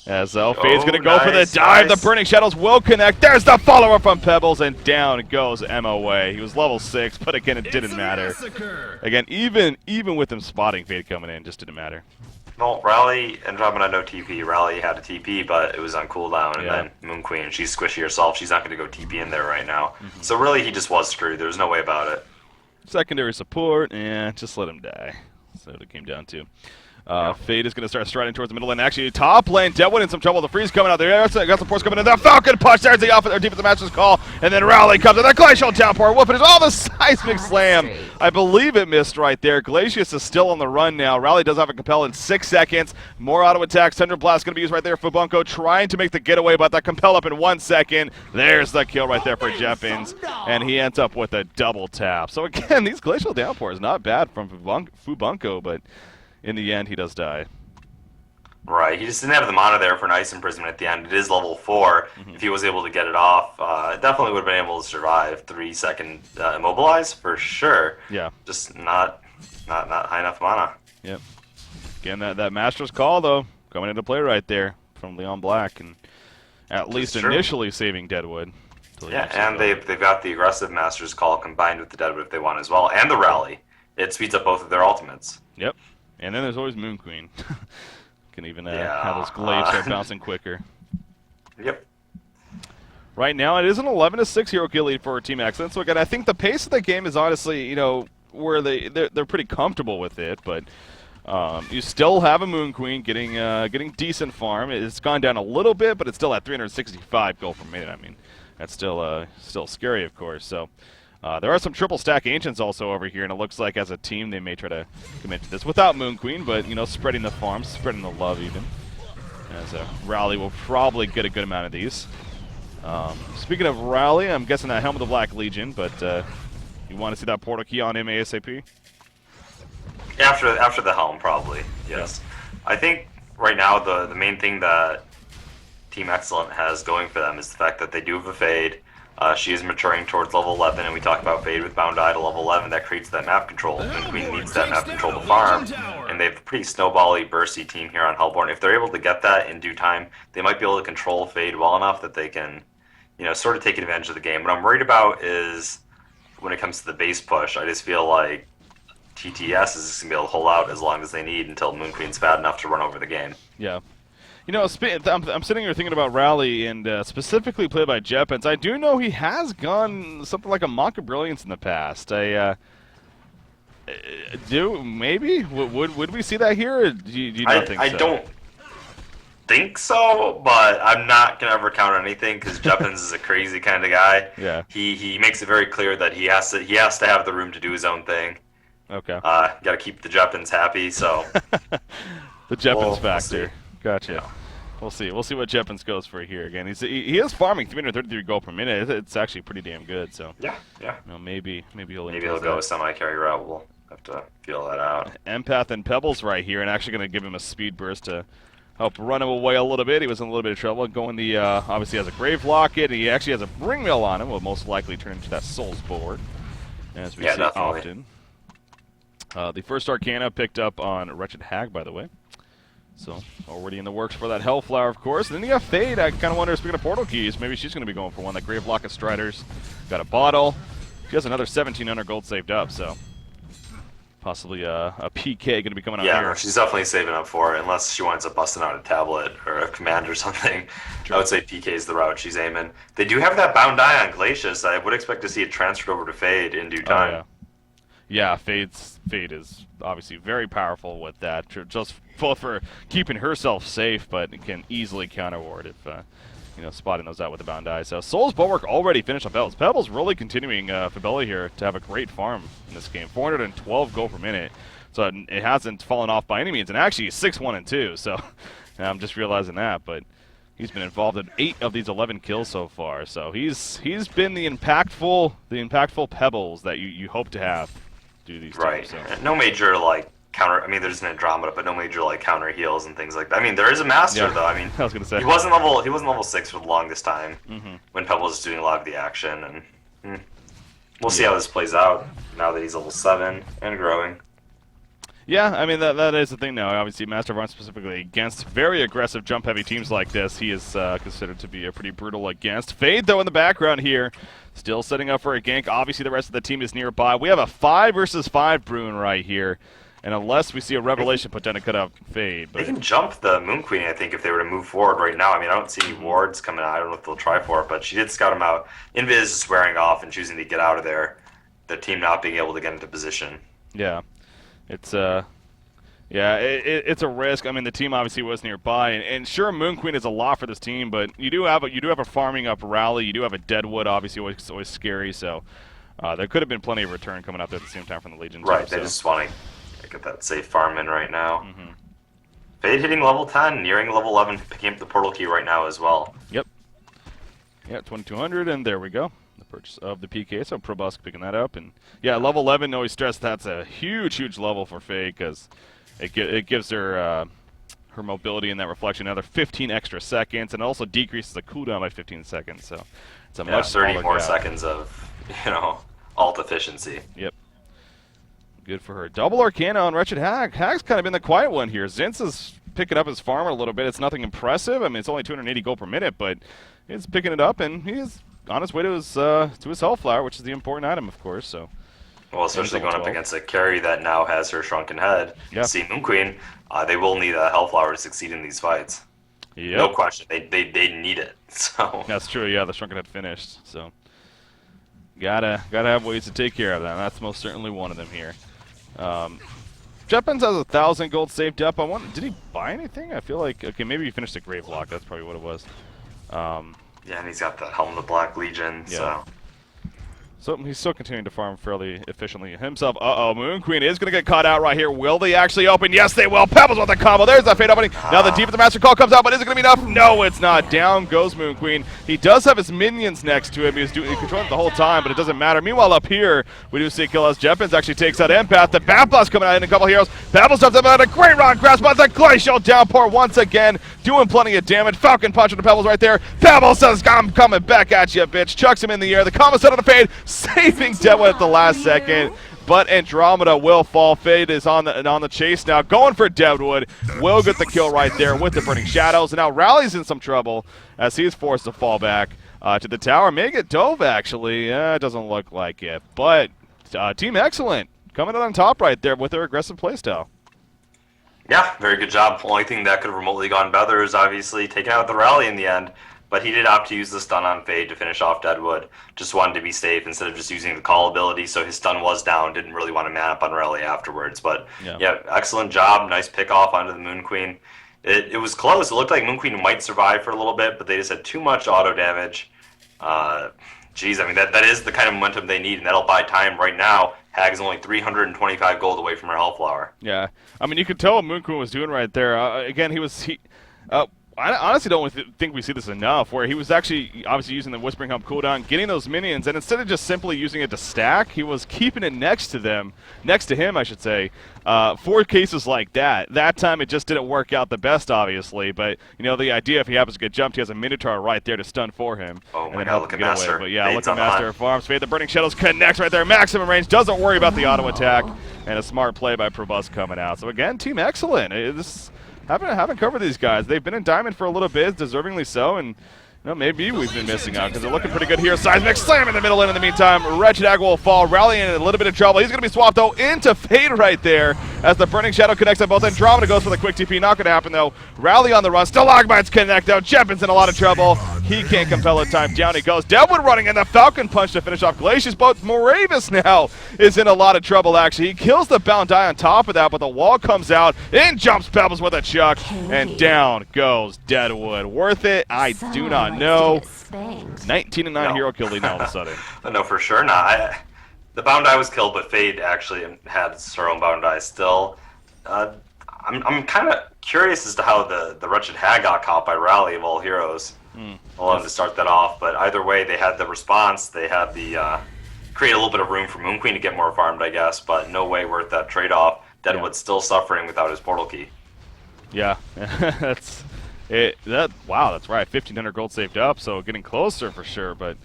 As Fade's going to go for the dive. Nice. The Burning Shadows will connect. There's the follower from Pebbles, and down goes MOA. He was level 6, but again, it didn't matter. Again, even with him spotting Fade coming in, just didn't matter. Well, Rally ended up on no TP. Rally had a TP, but it was on cooldown, and then Moon Queen, she's squishy herself. She's not going to go TP in there right now. So really, he just was screwed. There was no way about it. Secondary support, and just let him die. So it came down to. Fade is going to start striding towards the middle lane. Actually, top lane, Deadwood in some trouble. The freeze coming out there. Got some force coming in. The Falcon punch. There's the defensive master's call. And then Rally comes in. The Glacial Downpour. Whooping it. Oh, the Seismic Slam. I believe it missed right there. Glacius is still on the run now. Rally does have a Compel in 6 seconds. More auto attacks. Thunder Blast going to be used right there for Bunko, trying to make the getaway, but that Compel up in 1 second. There's the kill right there for Jeppins. And he ends up with a double tap. So again, these Glacial Downpours, not bad from Fubunko, but in the end, he does die. Right, he just didn't have the mana there for an Ice Imprisonment at the end. It is level 4. If he was able to get it off, definitely would have been able to survive. 3-second immobilize for sure. Yeah. Just not high enough mana. Yep. Again, that Master's Call, though, coming into play right there from Leon Black, and at least initially saving Deadwood. Yeah, and they've got the aggressive Master's Call combined with the Deadwood if they want as well, and the Rally. It speeds up both of their ultimates. Yep. And then there's always Moon Queen. Can even have those glaives start bouncing quicker. Yep. Right now, it is an 11-6 hero kill lead for Team Excellence. So again, I think the pace of the game is honestly, where they're pretty comfortable with it. But you still have a Moon Queen getting decent farm. It's gone down a little bit, but it's still at 365 gold per minute. I mean, that's still scary, of course. So. There are some triple stack Ancients also over here, and it looks like as a team they may try to commit to this without Moon Queen, but spreading the farms, spreading the love even. As Rally will probably get a good amount of these. Speaking of Rally, I'm guessing that Helm of the Black Legion, but you want to see that portal key on him ASAP? After the Helm, probably, yes. Yeah. I think right now the main thing that Team Excellent has going for them is the fact that they do have a Fade. She is maturing towards level 11, and we talk about Fade with Bound Eye to level 11. That creates that map control, and Queen needs that map control to farm. And they have a pretty snowbally, bursty team here on Hellborn. If they're able to get that in due time, they might be able to control Fade well enough that they can, sort of take advantage of the game. What I'm worried about is when it comes to the base push, I just feel like TteS is just going to be able to hold out as long as they need until Moon Queen's bad enough to run over the game. Yeah. I'm sitting here thinking about Rally, and specifically played by Jeppins. I do know he has gone something like a Monk of Brilliance in the past. Maybe? Would we see that here, or do you not think so? I don't think so, but I'm not going to ever count on anything because Jeppins is a crazy kind of guy. Yeah. He makes it very clear that he has to have the room to do his own thing. Okay. Got to keep the Jeppins happy, so. The Jeppins factor. We'll gotcha. Yeah. We'll see what Jeppins goes for here again. He is farming 333 gold per minute. It's actually pretty damn good. So yeah. Maybe he'll go with semi-carry route. We'll have to feel that out. Empath and Pebbles right here, and actually going to give him a speed burst to help run him away a little bit. He was in a little bit of trouble. Going obviously has a Grave Locket. He actually has a Bring Mill on him. Will most likely turn into that Souls Board, as we see definitely. often. The first Arcana picked up on Wretched Hag, by the way. So, already in the works for that Hellflower, of course. And then you have Fade. I kind of wonder, speaking of portal keys, maybe she's going to be going for one. That Grave Locket Striders. Got a bottle. She has another 1,700 gold saved up, so possibly a PK going to be coming out here. Yeah, no, she's definitely saving up for it, unless she winds up busting out a tablet or a command or something. True. I would say PK is the route she's aiming. They do have that Bound Eye on Glacius. I would expect to see it transferred over to Fade in due time. Oh, yeah. Yeah, Fade is obviously very powerful with that, just both for keeping herself safe, but can easily counter-ward if, spotting those out with the Bound Eye. So Soul's Bulwark already finished on Pebbles. Pebbles really continuing for Belly here to have a great farm in this game. 412 gold per minute, so it hasn't fallen off by any means, and actually 6-1-2, so I'm just realizing that, but He's been involved in 8 of these 11 kills so far, so he's been the impactful pebbles that you hope to have do these Right. teams. So. No major like counter. I mean, there's an Andromeda, but no major like counter heals and things like that. I mean, there is a master though. I mean, I was gonna say he wasn't level 6 for the longest time when Pebbles was doing a lot of the action, and we'll see how this plays out now that he's level 7 and growing. Yeah, I mean that is the thing now. Obviously, Master of Arms specifically against very aggressive jump-heavy teams like this, he is considered to be a pretty brutal against. Fade though in the background here, still setting up for a gank. Obviously, the rest of the team is nearby. We have a 5 versus 5 Bruin right here, and unless we see a revelation put down to cut out Fade, but They can jump the Moon Queen, I think, if they were to move forward right now. I mean, I don't see any wards coming out. I don't know if they'll try for it, but she did scout him out. Invis is wearing off and choosing to get out of there. The team not being able to get into position. yeah, it's it's a risk. I mean, the team obviously was nearby, and sure, Moon Queen is a lot for this team, but you do have a farming up rally. You do have a Deadwood, obviously, always scary. So there could have been plenty of return coming up there at the same time from the Legion. Right, too, they just want to get that safe farm in right now. Mm-hmm. Fade hitting level 10, nearing level 11, picking up the portal key right now as well. Yep. Yeah, 2,200, and there we go. The purchase of the PK, so Probusk picking that up, and yeah, level 11. Always stress that's a huge level for Fade because it gives her her mobility in that reflection another 15 extra seconds, and it also decreases the cooldown by 15 seconds. So it's a much 30 smaller more gap. seconds of ult efficiency. Yep. Good for her. Double Arcana on Wretched Hag. Hag's kind of been the quiet one here. Zinz is picking up his farm a little bit. It's nothing impressive. I mean, it's only 280 gold per minute, but he's picking it up, and he's on his way to his Hellflower, which is the important item, of course. So. Well, especially going up against a carry that now has her shrunken head. Yeah. See, Moon Queen, they will need a Hellflower to succeed in these fights. Yep. No question. They need it. So that's true. Yeah, the shrunken head finished. So gotta have ways to take care of that. That's most certainly one of them here. Jetpens has 1,000 gold saved up. Did he buy anything? I feel like maybe he finished the Gravelock. That's probably what it was. Yeah, and he's got the Helm of the Black Legion. Yeah. So So he's still continuing to farm fairly efficiently himself. Uh-oh, Moon Queen is going to get caught out right here. Will they actually open? Yes, they will. Pebbles with the combo. There's that Fade opening. Now the Deep of the Master Call comes out, but is it going to be enough? No, it's not. Down goes Moon Queen. He does have his minions next to him. He's controlling it the whole time, but it doesn't matter. Meanwhile, up here, we do see a kill as Jetpens actually takes out Empath. The Bat Blast coming out in a couple heroes. Pebbles jumps up out a great rock grasp, but the Glacial Downpour once again doing plenty of damage. Falcon Punch on the Pebbles right there. Pebbles says, I'm coming back at you, bitch. Chucks him in the air. The combo set on the Fade, saving Deadwood at the last second, but Andromeda will fall. Fade is on the chase now, going for Deadwood. Will get the kill right there with the Burning Shadows, and now Rally's in some trouble as he's forced to fall back to the tower. May get dove, actually. It doesn't look like it, but Team Excellent coming out on top right there with their aggressive playstyle. yeah, very good job. Only thing that could have remotely gone better is obviously taking out the rally in the end. But he did opt to use the stun on Fade to finish off Deadwood. Just wanted to be safe instead of just using the call ability, so his stun was down. Didn't really want to man up on Rally afterwards. But yeah, excellent job. Nice pick off onto the Moon Queen. It was close. It looked like Moon Queen might survive for a little bit, but they just had too much auto damage. Geez, I mean, that is the kind of momentum they need, and that'll buy time right now. Hag's only 325 gold away from her Hellflower. Yeah, I mean, you could tell what Moon Queen was doing right there. Again, I honestly don't think we see this enough, where he was actually obviously using the Whispering Hump cooldown, getting those minions, and instead of just simply using it to stack, he was keeping it next to him, I should say, for cases like that. That time it just didn't work out the best, obviously, but the idea if he happens to get jumped, he has a Minotaur right there to stun for him. Oh my god, look at Master. But yeah, look at Master farms. Fade the Burning Shadows connects right there, maximum range, doesn't worry about the auto attack, and a smart play by Probus coming out. So again, Team Excellent. Haven't covered these guys. They've been in Diamond for a little bit, deservingly so, and maybe we've been missing out because they're looking pretty good here. Seismic Slam in the middle, and in the meantime, Wretched Hag will fall, rallying in a little bit of trouble. He's going to be swapped, though, into Fade right there as the Burning Shadow connects on both. Andromeda goes for the quick TP. Not going to happen, though. Rally on the run. Stalagmites connect, though. Jetpens in a lot of trouble. He can't compel it. Time down he goes. Deadwood running in the Falcon Punch to finish off Glacius, but Moravis now is in a lot of trouble, actually. He kills the Bound Die on top of that, but the wall comes out. In jumps Pebbles with a chuck, and down goes Deadwood. Worth it? I do not know. 19-9 hero kill lead now all of a sudden. No, for sure not. The Bound Eye was killed, but Fade actually had her own Bound Eye still. I I'm kind of curious as to how the Wretched Hag got caught by Rally of all heroes. Alone to start that off, but either way, they had the response. They had the create a little bit of room for Moon Queen to get more farmed, I guess, but no way worth that trade-off. Deadwood's still suffering without his portal key. Yeah, that's it. Wow, that's right. 1,500 gold saved up, so getting closer for sure, but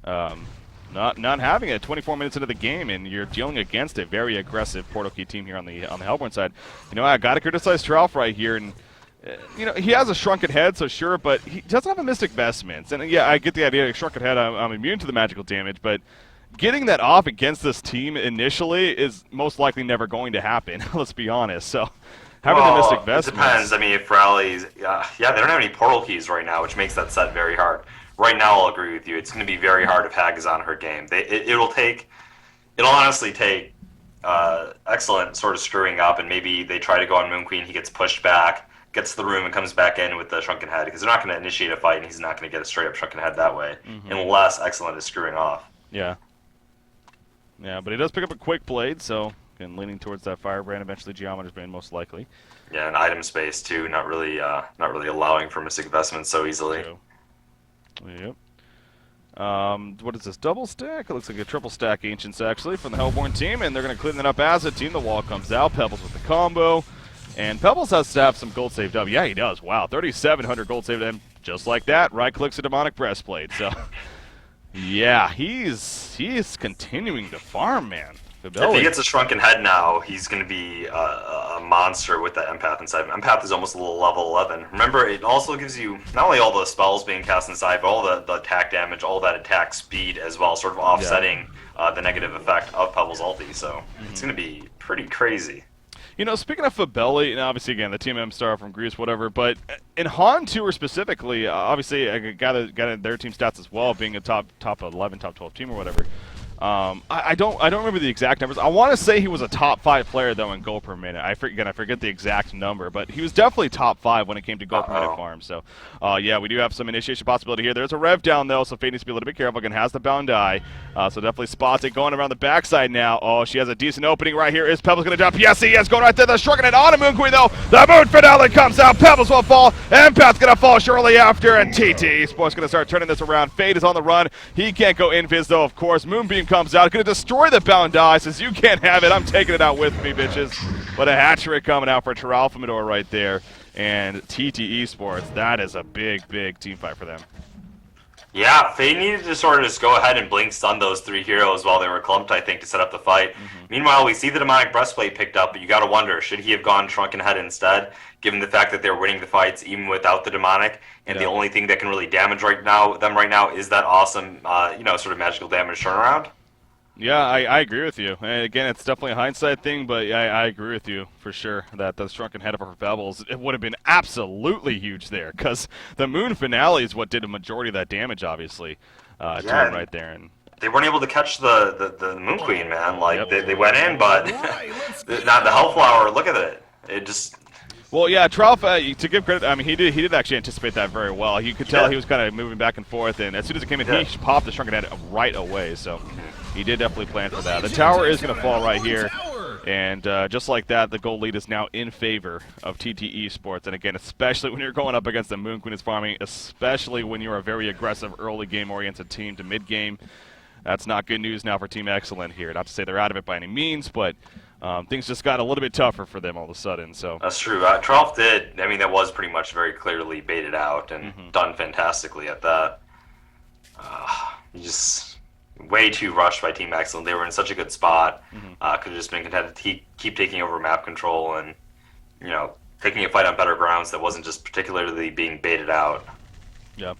not having it. 24 minutes into the game, and you're dealing against a very aggressive portal key team here on the Hellborn side. You know, I got to criticize Tralf right here, and you know, he has a shrunken head, so sure, but he doesn't have a Mystic Vestments. And yeah, I get the idea of shrunken head, I'm immune to the magical damage, but getting that off against this team initially is most likely never going to happen, let's be honest. So having the Mystic Vestments... It depends. I mean, if Rally's... yeah, they don't have any portal keys right now, which makes that set very hard. Right now, I'll agree with you. It's going to be very hard if Hag is on her game. It'll honestly take excellent sort of screwing up, and maybe they try to go on Moon Queen, he gets pushed back, gets to the room and comes back in with the Shrunken Head, because they're not going to initiate a fight, and he's not going to get a straight-up Shrunken Head that way, unless Excellent is screwing off. Yeah. Yeah, but he does pick up a Quick Blade, so again, leaning towards that Firebrand, eventually Geometer's Bane most likely. Yeah, and item space, too, not really allowing for Mystic Investments so easily. True. Yep. What is this, double stack? It looks like a triple stack Ancients, actually, from the Hellborn team, and they're going to clean that up as a team. The wall comes out, Pebbles with the combo. And Pebbles has to have some gold saved up. Yeah, he does. Wow, 3,700 gold saved up. Just like that, right-clicks a Demonic Breastplate. So, yeah, he's continuing to farm, man. If he gets a Shrunken Head now, he's going to be a monster with that Empath inside. Empath is almost a little level 11. Remember, it also gives you not only all the spells being cast inside, but all the attack damage, all that attack speed as well, sort of offsetting the negative effect of Pebbles' ulti. So, it's going to be pretty crazy. You know, speaking of Fabelli, and obviously, again, the TMM star from Greece, whatever, but in Han Tour specifically, obviously, I got their team stats as well, being a top 11, top 12 team or whatever. I don't remember the exact numbers. I want to say he was a top 5 player though in gold per minute. I forget the exact number, but he was definitely top 5 when it came to gold per minute farm. So, yeah, we do have some initiation possibility here. There's a rev down though, so Fate needs to be a little bit careful. Again, has the bound eye, so definitely spots it going around the backside now. Oh, she has a decent opening right here. Is Pebbles gonna jump? Yes, he is going right there. The shrugging it on a Moon Queen though. The Moon Finale comes out. Pebbles will fall. Empath's gonna fall shortly after, and TT Sports gonna start turning this around. Fate is on the run. He can't go invis though, of course. Moonbeam comes out, gonna destroy the bound eye. Says you can't have it. I'm taking it out with me, bitches. But a hat trick coming out for Teralphamidor right there, and TTE Sports. That is a big team fight for them. Yeah, Fate needed to sort of just go ahead and blink stun those 3 heroes while they were clumped, I think, to set up the fight. Meanwhile, we see the Demonic Breastplate picked up, but you gotta wonder, should he have gone Shrunken Head instead, given the fact that they're winning the fights even without the Demonic, and the only thing that can really damage them right now is that awesome, sort of magical damage turnaround? Yeah, I agree with you. And again, it's definitely a hindsight thing, but I agree with you for sure that the Shrunken Head of her Pebbles, it would have been absolutely huge there, because the Moon Finale is what did a majority of that damage, obviously, to him right there. And they weren't able to catch the Moon Queen, man. Like, they went in, but not the Hellflower, look at it. It just... Well, yeah, Tralf, to give credit, I mean, he did actually anticipate that very well. You could tell he was kind of moving back and forth, and as soon as it came in, he popped the Shrunken Head right away, so he did definitely plan for that. The tower is going to fall right here, and just like that, the gold lead is now in favor of TTE Sports. And again, especially when you're going up against the Moon Queen is farming, especially when you're a very aggressive early game-oriented team to mid-game, that's not good news now for Team Excellent here. Not to say they're out of it by any means, but things just got a little bit tougher for them all of a sudden. So that's true. Trolf did. I mean, that was pretty much very clearly baited out and done fantastically at that. Just way too rushed by Team Excellent. They were in such a good spot. Could have just been content to keep taking over map control and taking a fight on better grounds that wasn't just particularly being baited out. Yeah.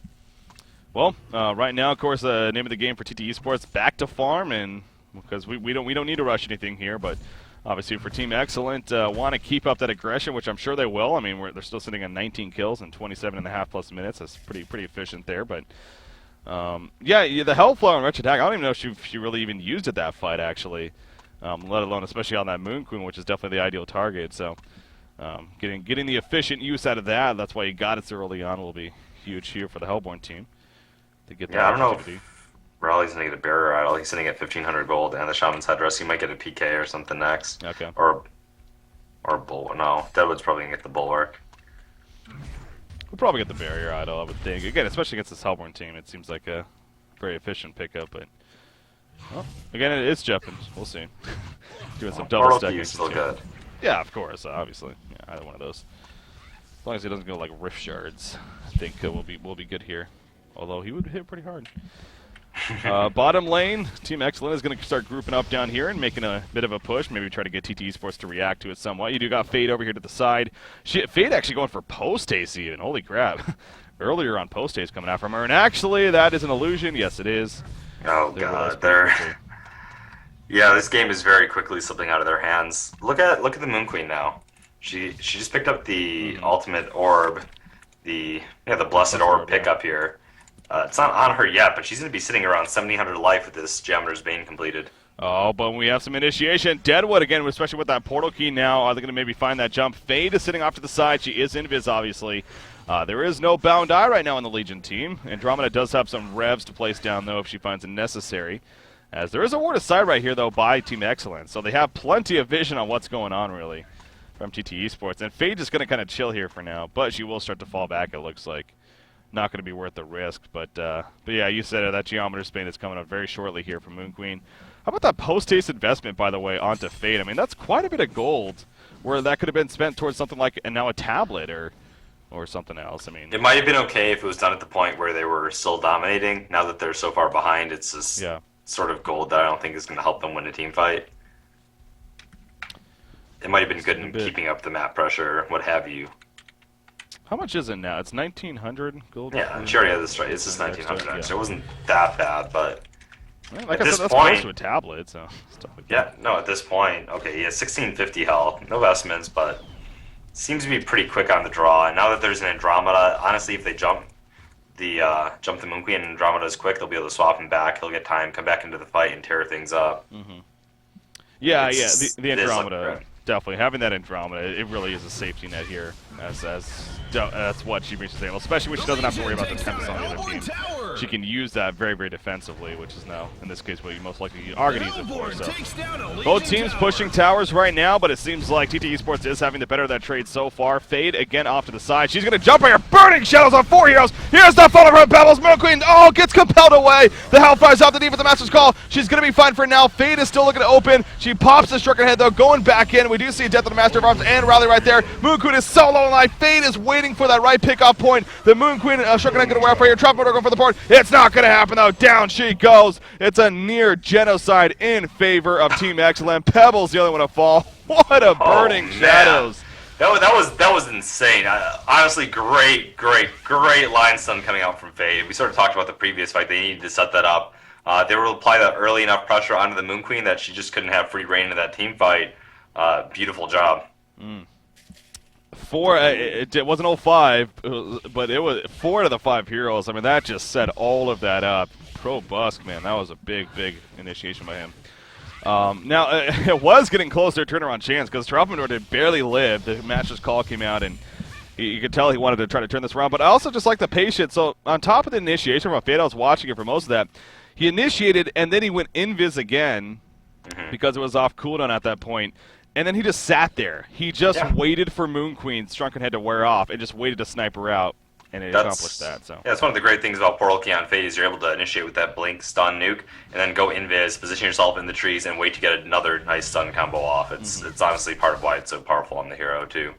Well, right now, of course, the name of the game for TTE Sports, back to farm, and because we don't need to rush anything here, but obviously for Team Excellent, want to keep up that aggression, which I'm sure they will. I mean, they're still sitting on 19 kills in 27.5 plus minutes. That's pretty efficient there, but yeah, the Hellflower and Wretched Hag, I don't even know if she really even used it that fight, actually, let alone especially on that Moon Queen, which is definitely the ideal target. So getting the efficient use out of that, that's why you got it so early on, will be huge here for the Hellborn team to get that I don't know opportunity. if Raleigh's going to get a barrier idol. He's sitting at 1,500 gold and the Shaman's Headdress. He might get a PK or something next. Okay. Or Or bull? No, Deadwood's probably gonna get the bulwark. We'll probably get the barrier idol, I would think. Again, especially against this Hellborn team, it seems like a very efficient pickup. But well, again, it is Jeppins. We'll see. Doing some double Portal stacking. Key is still good. Yeah, of course, obviously. Yeah, either one of those. As long as he doesn't go like rift shards, I think we'll be good here. Although he would hit pretty hard. Bottom lane, Team Excellent is going to start grouping up down here and making a bit of a push. Maybe try to get TTE Sports to react to it somewhat. You do got Fade over here to the side. Fade actually going for post-haste even. Holy crap. Earlier on post-haste coming out from her. And actually, that is an illusion. Yes, it is. Oh, God. Yeah, this game is very quickly slipping out of their hands. Look at the Moon Queen now. She just picked up the ultimate orb, the blessed orb pickup here. It's not on her yet, but she's going to be sitting around 1700 life with this Geometer's Bane completed. Oh, but we have some initiation. Deadwood again, especially with that portal key now. Are they going to maybe find that jump? Fade is sitting off to the side. She is invis, obviously. There is no bound eye right now on the Legion team. Andromeda does have some revs to place down, though, if she finds it necessary. As there is a ward of sight right here, though, by Team Excellence. So they have plenty of vision on what's going on, really, from TTE Sports. And Fade is going to kind of chill here for now, but she will start to fall back, it looks like. Not going to be worth the risk, but yeah, you said it, that Geometer Spain is coming up very shortly here from Moon Queen. How about that post-haste investment, by the way, onto Fade? I mean, that's quite a bit of gold, where that could have been spent towards something like now a tablet or something else. I mean, it might have been okay if it was done at the point where they were still dominating. Now that they're so far behind, it's this sort of gold that I don't think is going to help them win a team fight. It might have been good in keeping up the map pressure, what have you. How much is it now? It's 1,900 gold. Yeah, she already had this right. It's just 1,900 extra. It wasn't that bad, but well, like at I this said, that's point, close to a tablet, so stuff like that. Yeah, no, at this point, okay, he has 1650 health, no vestments, but seems to be pretty quick on the draw. And now that there's an Andromeda, honestly, if they jump the Moon Queen and Andromeda is quick, they'll be able to swap him back. He'll get time, come back into the fight, and tear things up. Yeah, the Andromeda. Definitely having that Andromeda, it really is a safety net here. That's what she brings to the table, especially when she doesn't have to worry about the TteS on the other team. She can use that very, very defensively, which is now, in this case, what you most likely are going to use it for. So both teams pushing towers right now, but it seems like TTE Sports is having the better of that trade so far. Fade again off to the side. She's going to jump right here. Burning Shadows on 4 heroes. Here's the follow from Pebbles. Moon Queen, gets compelled away. The Hellfire's off the knee for the Master's Call. She's going to be fine for now. Fade is still looking to open. She pops the Stricken Head, though, going back in. We do see Death of the Master of Arms and Rally right there. Moon Queen is solo in life. Fade is waiting for that right pickoff point. The Moon Queen Stricken Head going to wear up right here. Trap Motor going for the port. It's not going to happen, though. Down she goes. It's a near genocide in favor of Team Excellent. Pebbles the only one to fall. What a burning Shadows. That was insane. Honestly, great line stun coming out from Fade. We sort of talked about the previous fight. They needed to set that up. They were able to apply that early enough pressure onto the Moon Queen that she just couldn't have free reign in that team fight. Beautiful job. It wasn't 05, but it was 4 out of the 5 heroes. I mean, that just set all of that up. Pro Busk, man, that was a big initiation by him. Now, it was getting closer to turnaround chance because Trapmador did barely live. The Master's Call came out, and you could tell he wanted to try to turn this around. But I also just like the patience. So on top of the initiation from Fade, I was watching it for most of that. He initiated, and then he went invis again because it was off cooldown at that point. And then he just sat there. He just waited for Moon Queen's Shrunken Head to wear off and just waited to snipe her out. And it accomplished that. So yeah, that's one of the great things about Portal Key on Fade is you're able to initiate with that blink stun nuke and then go invis, position yourself in the trees, and wait to get another nice stun combo off. It's honestly part of why it's so powerful on the hero too.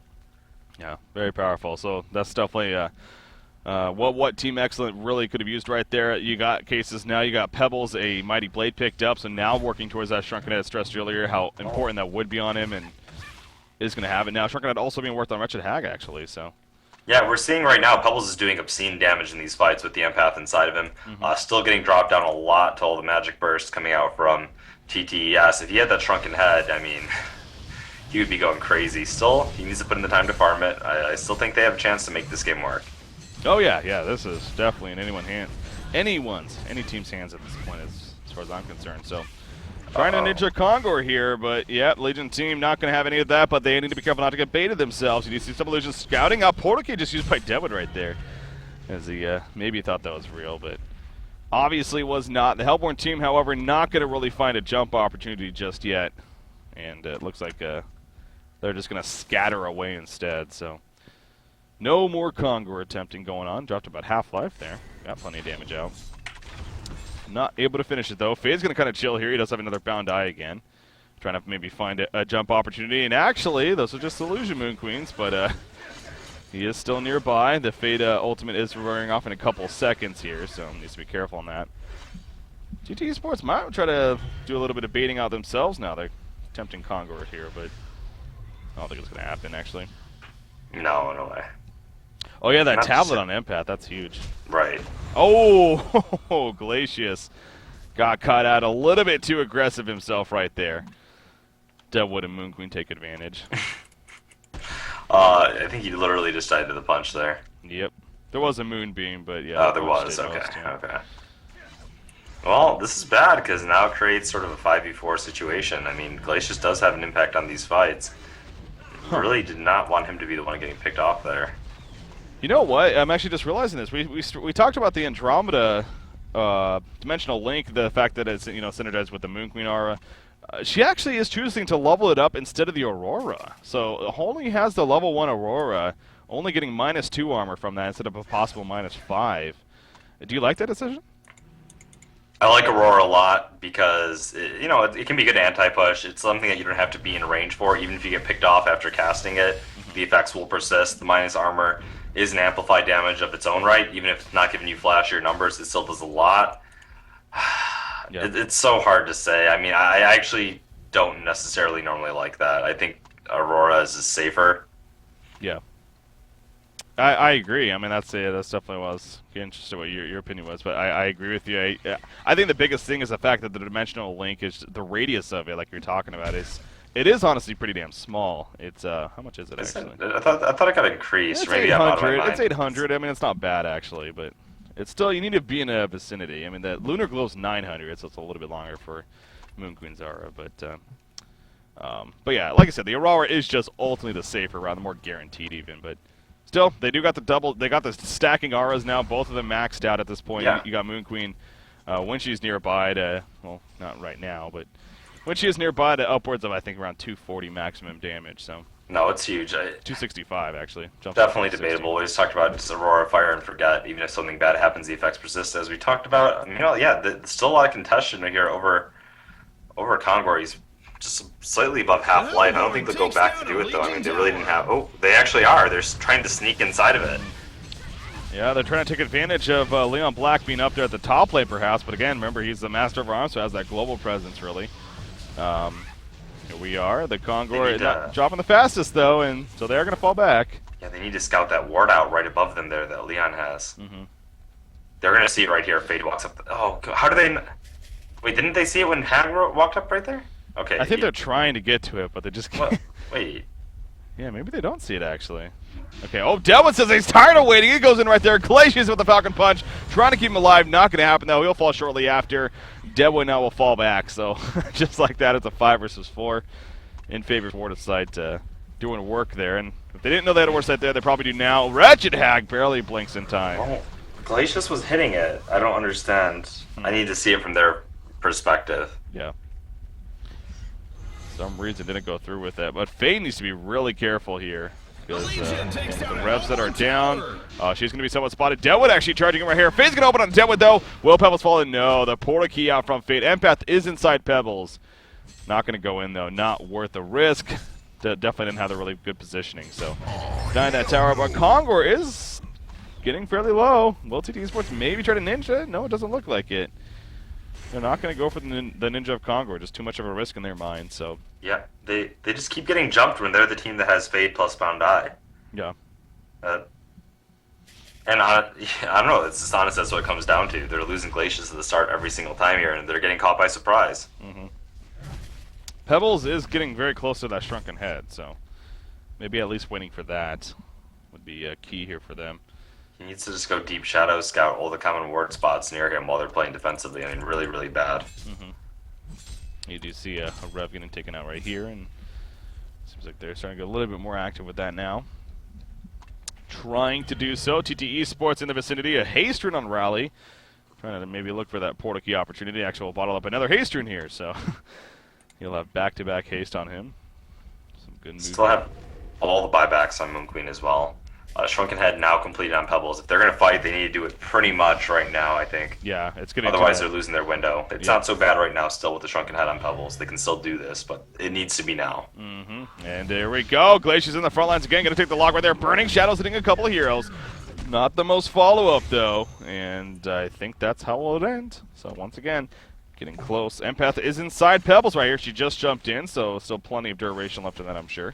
Yeah, very powerful. So that's definitely what Team Excellent really could have used right there. You got cases now. You got Pebbles, a Mighty Blade picked up, so now working towards that Shrunken Head. Stressed earlier how important that would be on him, and is going to have it now. Shrunken Head also being worked on Wretched Hag actually. So. Yeah, we're seeing right now Pebbles is doing obscene damage in these fights with the empath inside of him. Still getting dropped down a lot to all the magic bursts coming out from TTES. If he had that Shrunken Head, I mean, he would be going crazy. Still, he needs to put in the time to farm it. I still think they have a chance to make this game work. Oh yeah, this is definitely in any team's hands at this point, as far as I'm concerned. So. Trying to Ninja Kongor here, but yeah, Legion team not going to have any of that, but they need to be careful not to get baited themselves. You do see some Legion scouting out. Portal Key just used by Deadwood right there, as he maybe thought that was real, but obviously was not. The Hellborn team, however, not going to really find a jump opportunity just yet, and it looks like they're just going to scatter away instead. So no more Congo attempting going on. Dropped about half life there. Got plenty of damage out. Not able to finish it, though. Fade's going to kind of chill here. He does have another bound eye again. Trying to maybe find a jump opportunity. And actually, those are just Illusion Moon Queens, but he is still nearby. The Fade ultimate is wearing off in a couple seconds here, so needs to be careful on that. TTE Sports might try to do a little bit of baiting out themselves now. They're attempting Congo here, but I don't think it's going to happen, actually. No, no way. Oh, yeah, that tablet on Empath. That's huge. Right. Oh, Glacius got caught out a little bit too aggressive himself right there. Deadwood and Moon Queen take advantage. I think he literally just died to the punch there. Yep. There was a Moonbeam, but yeah. Oh, there was. Okay. Most, yeah. Okay. Well, this is bad because now it creates sort of a 5v4 situation. I mean, Glacius does have an impact on these fights. Really did not want him to be the one getting picked off there. You know what? I'm actually just realizing this. We talked about the Andromeda dimensional link, the fact that it's synergized with the Moon Queen aura. She actually is choosing to level it up instead of the Aurora. So only has the level 1 Aurora, only getting -2 armor from that instead of a possible -5. Do you like that decision? I like Aurora a lot because it can be good anti-push. It's something that you don't have to be in range for. Even if you get picked off after casting it, the effects will persist. The minus armor is an amplified damage of its own right. Even if it's not giving you flash or numbers, it still does a lot. Yep. It's so hard to say. I mean, I actually don't necessarily normally like that. I think Aurora is safer. Yeah. I agree. I mean, that's definitely was interested what your opinion was, but I agree with you. I think the biggest thing is the fact that the dimensional link is the radius of it, like you're talking about, it is honestly pretty damn small. It's how much is it actually? I thought it got increased. It's Maybe I'm out of my 800. mind. It's 800. I mean, it's not bad actually, but it's still you need to be in a vicinity. I mean, the lunar glow's 900, so it's a little bit longer for Moon Queen's aura, but yeah, like I said, the Aurora is just ultimately the safer route, the more guaranteed even, but. Still, they do got the double. They got the stacking auras now. Both of them maxed out at this point. Yeah. You got Moon Queen when she's nearby to, well, not right now, but when she is nearby to upwards of I think around 240 maximum damage. So No, it's huge. 265 actually. Definitely debatable. We just talked about just Aurora, Fire, and Forget. Even if something bad happens, the effects persist, as we talked about. There's still a lot of contention here over Congo. He's just slightly above half life. I don't think they'll go back to do it though. I mean, they really didn't have. Oh, they actually are. They're trying to sneak inside of it. Yeah, they're trying to take advantage of Leon Black being up there at the top lane, perhaps. But again, remember he's the master of arms, so has that global presence really. Here we are. The Congo not dropping the fastest though, and so they're going to fall back. Yeah, they need to scout that ward out right above them there that Leon has. They're going to see it right here. Fade walks up. Oh, how do they? Wait, didn't they see it when Hag walked up right there? Okay. I think they're trying to get to it, but they just can't. What? Wait. Yeah, maybe they don't see it, actually. Okay, oh, Delwyn says he's tired of waiting. He goes in right there. Glacius with the Falcon Punch. Trying to keep him alive. Not going to happen, though. He'll fall shortly after. Delwyn now will fall back. So, just like that, it's a 5 versus 4 in favor of Fortisite doing work there. And if they didn't know they had a Fortisite there, they probably do now. Wretched Hag barely blinks in time. Oh, Glacius was hitting it. I don't understand. I need to see it from their perspective. Yeah. Some reason didn't go through with that, but Faye needs to be really careful here because the revs that are down, she's going to be somewhat spotted. Deadwood actually charging him right here. Faye's going to open on Deadwood though. Will Pebbles falling? No, the portal key out from Fate. Empath is inside Pebbles. Not going to go in though. Not worth the risk. Definitely didn't have the really good positioning. So dying that tower, but Congo is getting fairly low. Will TTE Sports maybe try to ninja? No, it doesn't look like it. They're not going to go for the Ninja of Congo. Just too much of a risk in their mind. So yeah, they just keep getting jumped when they're the team that has Fade plus Bound Eye. Yeah. And I don't know. It's just honest. That's what it comes down to. They're losing Glacius at the start every single time here, and they're getting caught by surprise. Pebbles is getting very close to that shrunken head, so maybe at least waiting for that would be a key here for them. He needs to just go deep shadow, scout all the common ward spots near him while they're playing defensively. I mean, really, really bad. You do see a rev getting taken out right here, and seems like they're starting to get a little bit more active with that now. Trying to do so. TTE Sports in the vicinity. A haste rune on Rally. Trying to maybe look for that portal key opportunity. Actually, we'll bottle up another haste rune here, so he'll have back-to-back haste on him. Some Good move. Still have all the buybacks on Moon Queen as well. Shrunken Head now completed on Pebbles. If they're going to fight, they need to do it pretty much right now, I think. Yeah, it's getting Otherwise, they're losing their window. It's not so bad right now still with the Shrunken Head on Pebbles. They can still do this, but it needs to be now. And there we go. Glacier's in the front lines again. Going to take the log right there. Burning Shadows hitting a couple of heroes. Not the most follow-up, though. And I think that's how it will end. So once again, getting close. Empath is inside Pebbles right here. She just jumped in, so still plenty of duration left in that, I'm sure.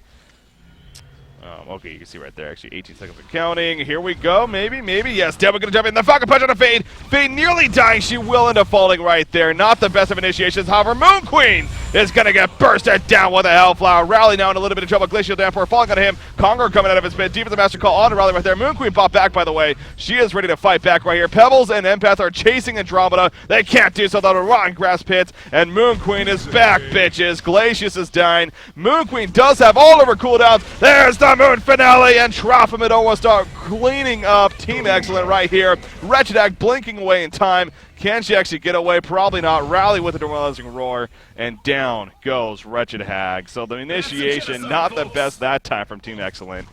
Okay, you can see right there, actually 18 seconds of counting. Here we go, maybe. Yes, Deborah gonna jump in. The Falcon Punch on a Fade. Fade nearly dying. She will end up falling right there. Not the best of initiations. However, Moon Queen is gonna get bursted down with a Hellflower. Rally now in a little bit of trouble. Glacial Downpour falling on him. Conqueror coming out of his pit. Deep as the Master Call on to Rally right there. Moon Queen popped back, by the way. She is ready to fight back right here. Pebbles and Empath are chasing Andromeda. They can't do so without a rotten grass pit. And Moon Queen is back, bitches. Glacius is dying. Moon Queen does have all of her cooldowns. There's the Moon Finale, and Trophimid almost cleaning up Team Excellent right here. Wretched Act blinking away in time. Can she actually get away? Probably not. Rally with a demoralizing roar, and down goes Wretched Hag. So the initiation, not the best that time from Team Excellent.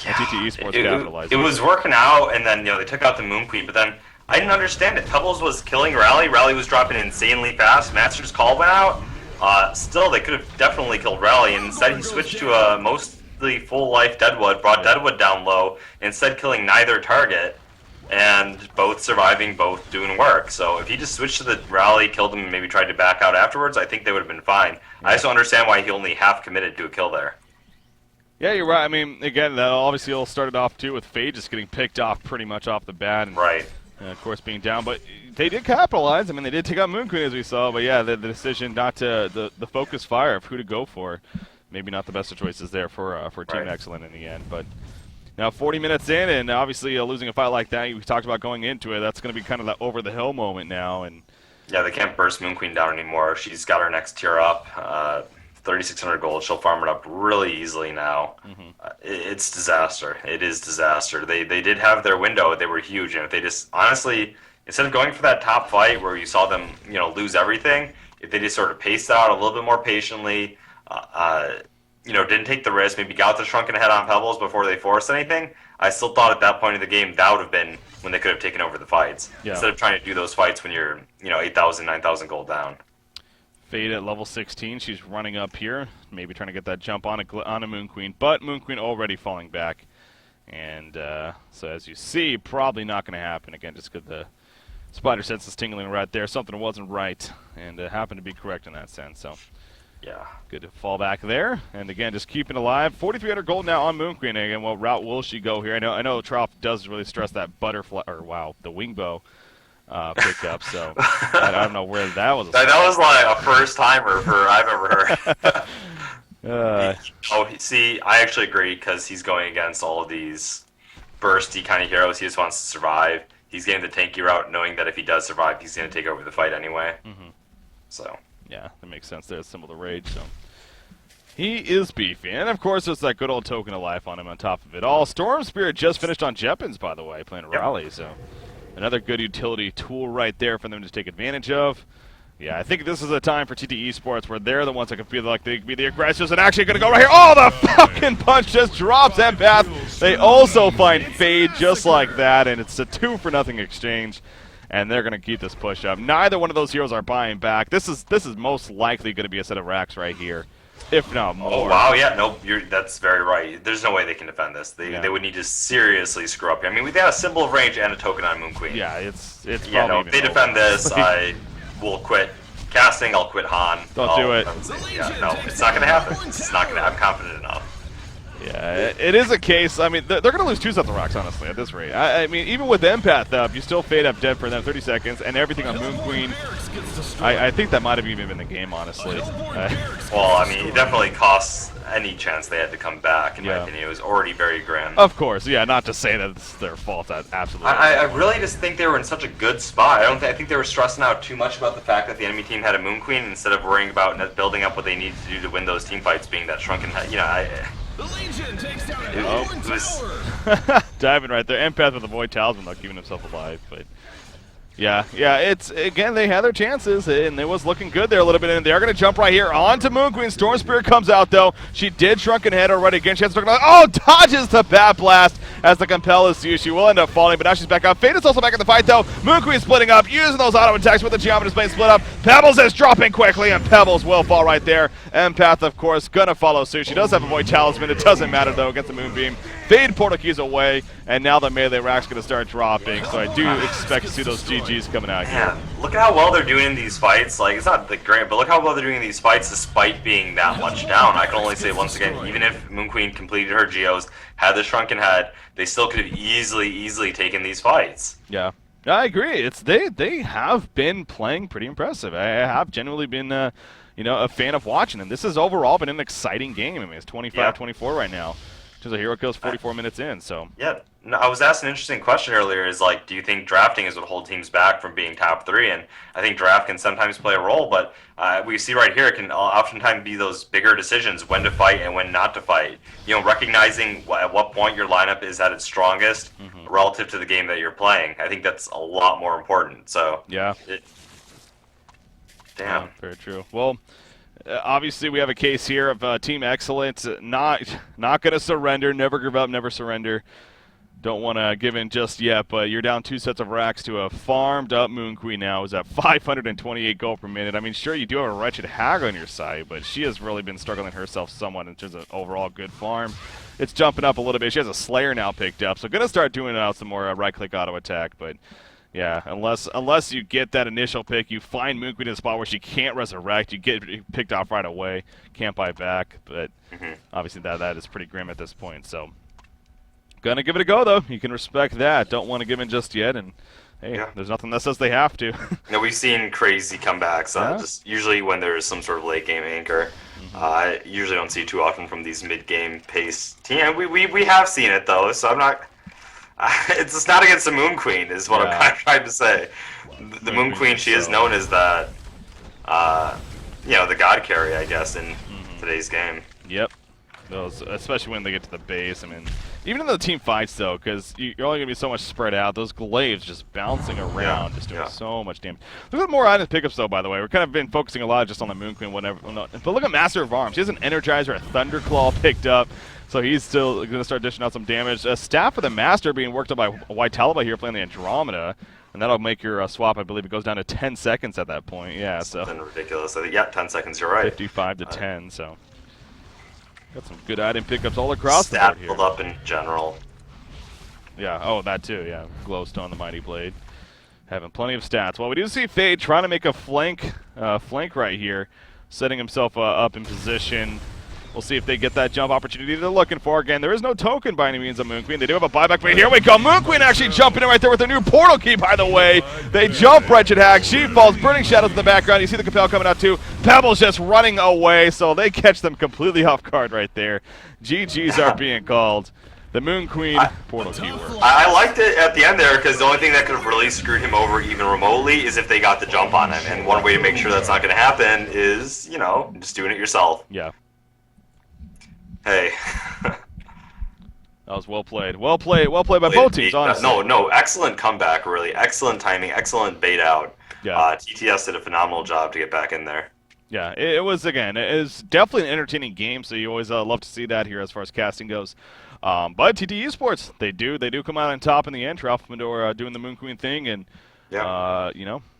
And TT Esports capitalized. It was working out, and then they took out the Moon Queen, but then I didn't understand it. Pebbles was killing Rally. Rally was dropping insanely fast. Master's Call went out. Still, they could have definitely killed Rally, and instead he switched to a mostly full life Deadwood, brought Deadwood down low, instead killing neither target. And both surviving, both doing work. So if he just switched to the Rally, killed them, and maybe tried to back out afterwards, I think they would have been fine. I just don't understand why he only half committed to a kill there. Yeah, you're right. I mean, again, that obviously all started off, too, with Fade just getting picked off pretty much off the bat. And, right. of course, being down. But they did capitalize. I mean, they did take out Moon Queen, as we saw. But, yeah, the decision not to – the focus fire of who to go for, maybe not the best of choices there for Team Excellent in the end. But now 40 minutes in, and obviously losing a fight like that, we talked about going into it, that's going to be kind of the over-the-hill moment now. And yeah, they can't burst Moon Queen down anymore. She's got her next tier up, 3,600 gold. She'll farm it up really easily now. It's disaster. It is disaster. They did have their window. They were huge, and if they just, honestly, instead of going for that top fight where you saw them, lose everything, if they just sort of paced out a little bit more patiently, didn't take the risk, maybe got the Shrunken Head on Pebbles before they forced anything, I still thought at that point in the game that would have been when they could have taken over the fights. Yeah. Instead of trying to do those fights when you're, 8,000, 9,000 gold down. Fade at level 16, she's running up here, maybe trying to get that jump on a Moon Queen, but Moon Queen already falling back. And so as you see, probably not going to happen. Again, just because the spider sense is tingling right there. Something wasn't right, and it happened to be correct in that sense. So yeah, good to fall back there. And again, just keeping alive. 4,300 gold now on Moon Queen. Again, what route will she go here? I know Trough does really stress that butterfly, or wow, the wing bow pickup. So I don't know where that was. That was like a first timer I've ever heard. See, I actually agree because he's going against all of these bursty kind of heroes. He just wants to survive. He's getting the tanky route, knowing that if he does survive, he's going to take over the fight anyway. So. Yeah, that makes sense there. Symbol of Rage, so. He is beefy. And, of course, there's that good old token of life on him on top of it all. Storm Spirit just finished on Jeppins, by the way, playing Rally, so another good utility tool right there for them to take advantage of. Yeah, I think this is a time for TT Esports where they're the ones that can feel like they can be the aggressors and actually going to go right here. Oh, the fucking punch just drops Empath. They also find Fade just like that, and it's a 2-for-0 exchange. And they're going to keep this push up. Neither one of those heroes are buying back. This is most likely going to be a set of racks right here, if not more. Oh wow, yeah, nope, that's very right. There's no way they can defend this. They would need to seriously screw up. I mean, we have a symbol of range and a token on Moon Queen. Yeah, it's probably if they defend this, I will quit casting. I'll quit Han. Don't do it. Yeah, no, it's not going to happen. It's not going to. I'm confident enough. Yeah, it is a case. I mean, they're going to lose 2 sets of rocks, honestly, at this rate. I mean, even with Empath up, you still fade up dead for them 30 seconds, and everything on Moon Queen. I think that might have even been the game, honestly. Well, I mean, it definitely costs any chance they had to come back, in my opinion. It was already very grim. Of course, yeah, not to say that it's their fault. Absolutely. I really just think they were in such a good spot. I think they were stressing out too much about the fact that the enemy team had a Moon Queen instead of worrying about building up what they needed to do to win those team fights, being that Shrunken Head. The Legion takes down a diving right there. Empath with the Void Talisman, though, keeping himself alive. But Yeah, it's, again, they had their chances, and it was looking good there a little bit, and they're going to jump right here onto Moon Queen. Storm Spirit comes out, though. She did Shrunken Head already. Again, she has to dodges the Bat Blast as the Compel is used. She will end up falling, but now she's back up. Fate is also back in the fight, though. Moon Queen splitting up, using those auto attacks with the Geometer's Blade split up. Pebbles is dropping quickly, and Pebbles will fall right there. Empath, of course, going to follow suit. She does have a Void Talisman. It doesn't matter, though, against the Moonbeam. Fade Portal Keys away, and now the melee rack's going to start dropping, so I do expect to see those GGs coming out here. Yeah, look at how well they're doing in these fights. Like, it's not the great, but look how well they're doing in these fights despite being that much down. I can only say once again, even if Moon Queen completed her Geos, had the Shrunken Head, they still could have easily taken these fights. Yeah, I agree. It's they have been playing pretty impressive. I have genuinely been a fan of watching them. This has overall been an exciting game. I mean, it's 25-24 right now. Just a hero kills 44 minutes in, so. Yeah, no, I was asked an interesting question earlier, is like, do you think drafting is what holds teams back from being top 3? And I think draft can sometimes play a role, but we see right here it can oftentimes be those bigger decisions, when to fight and when not to fight. You know, recognizing at what point your lineup is at its strongest relative to the game that you're playing. I think that's a lot more important, so. Yeah. Damn. Yeah, very true. Well, obviously, we have a case here of Team xCet not going to surrender, never give up, never surrender. Don't want to give in just yet, but you're down 2 sets of racks to a farmed-up Moon Queen now. Is at 528 gold per minute. I mean, sure, you do have a Wretched Hag on your side, but she has really been struggling herself somewhat in terms of overall good farm. It's jumping up a little bit. She has a Slayer now picked up, so going to start doing out some more right-click auto attack, but. Yeah, unless you get that initial pick, you find Moon Queen in a spot where she can't resurrect, you get picked off right away, can't buy back, but obviously that is pretty grim at this point, so. Gonna give it a go, though. You can respect that. Don't want to give in just yet, and hey, there's nothing that says they have to. No, we've seen crazy comebacks, just usually when there's some sort of late-game anchor. I usually don't see too often from these mid-game pace teams. We have seen it, though, so I'm not... it's just not against the Moon Queen, is what I'm kind of trying to say. The Moon Queen, she is known as that, the god carry, I guess, in today's game. Yep. Those, especially when they get to the base. I mean, even in the team fights, though, because you're only going to be so much spread out. Those glaives just bouncing around, just doing so much damage. Look at more items pickups, though, by the way. We're kind of been focusing a lot just on the Moon Queen, whatever. But look at Master of Arms. He has an Energizer, a Thunderclaw picked up. So he's still going to start dishing out some damage. Staff for the Master being worked up by White here playing the Andromeda. And that'll make your swap, I believe it goes down to 10 seconds at that point. Yeah, so. Something ridiculous. Yeah, 10 seconds, you're right. 55 to 10, so. Got some good item pickups all across the board here. Stat build up in general. Yeah, oh, that too, yeah. Glowstone, the Mighty Blade. Having plenty of stats. Well, we do see Fade trying to make a flank right here. Setting himself up in position. We'll see if they get that jump opportunity they're looking for. Again, there is no token by any means on Moon Queen. They do have a buyback, but here we go. Moon Queen actually jumping in right there with a new portal key, by the way. They jump Wretched Hag. She falls. Burning Shadows in the background. You see the Compel coming out too. Pebbles just running away, so they catch them completely off guard right there. GGs are being called. The Moon Queen portal key work. I liked it at the end there because the only thing that could have really screwed him over even remotely is if they got the jump on him. And one way to make sure that's not going to happen is, just doing it yourself. Yeah. Hey. That was well played. Well played by both teams, honestly. No, excellent comeback, really. Excellent timing, excellent bait out. Yeah. TteS did a phenomenal job to get back in there. Yeah, it was definitely an entertaining game, so you always love to see that here as far as casting goes. But TT Esports, they do come out on top in the end. Ralph Medora doing the Moon Queen thing and,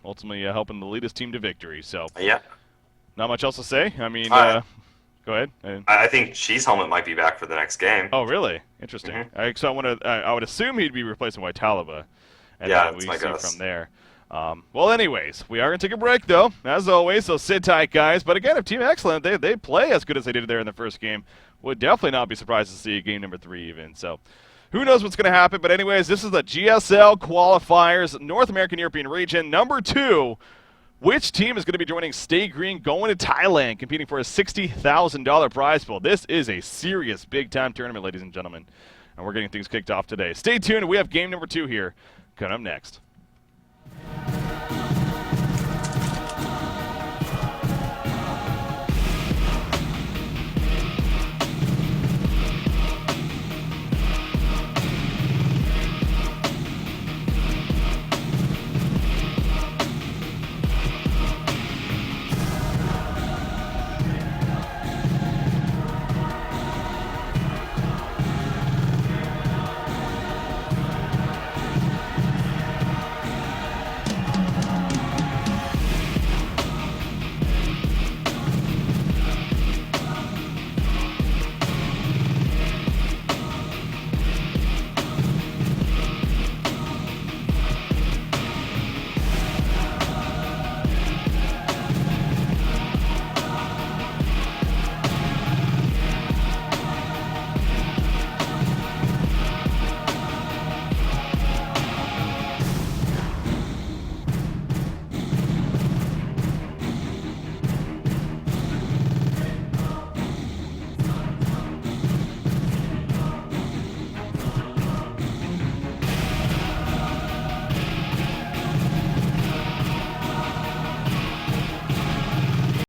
ultimately helping the lead his team to victory. So, not much else to say. I mean, go ahead. I think Cheese Helmet might be back for the next game. Oh, really? Interesting. So I would assume he'd be replacing White-Talibah. And we see from there. Well, anyways, we are going to take a break, though, as always, so sit tight, guys. But again, if Team xCet, they play as good as they did there in the first game, would definitely not be surprised to see game number 3 even. So who knows what's going to happen. But anyways, this is the GSL Qualifiers North American European region number 2. Which team is going to be joining Stay Green going to Thailand, competing for a $60,000 prize pool? This is a serious big-time tournament, ladies and gentlemen. And we're getting things kicked off today. Stay tuned. We have game number 2 here coming up next.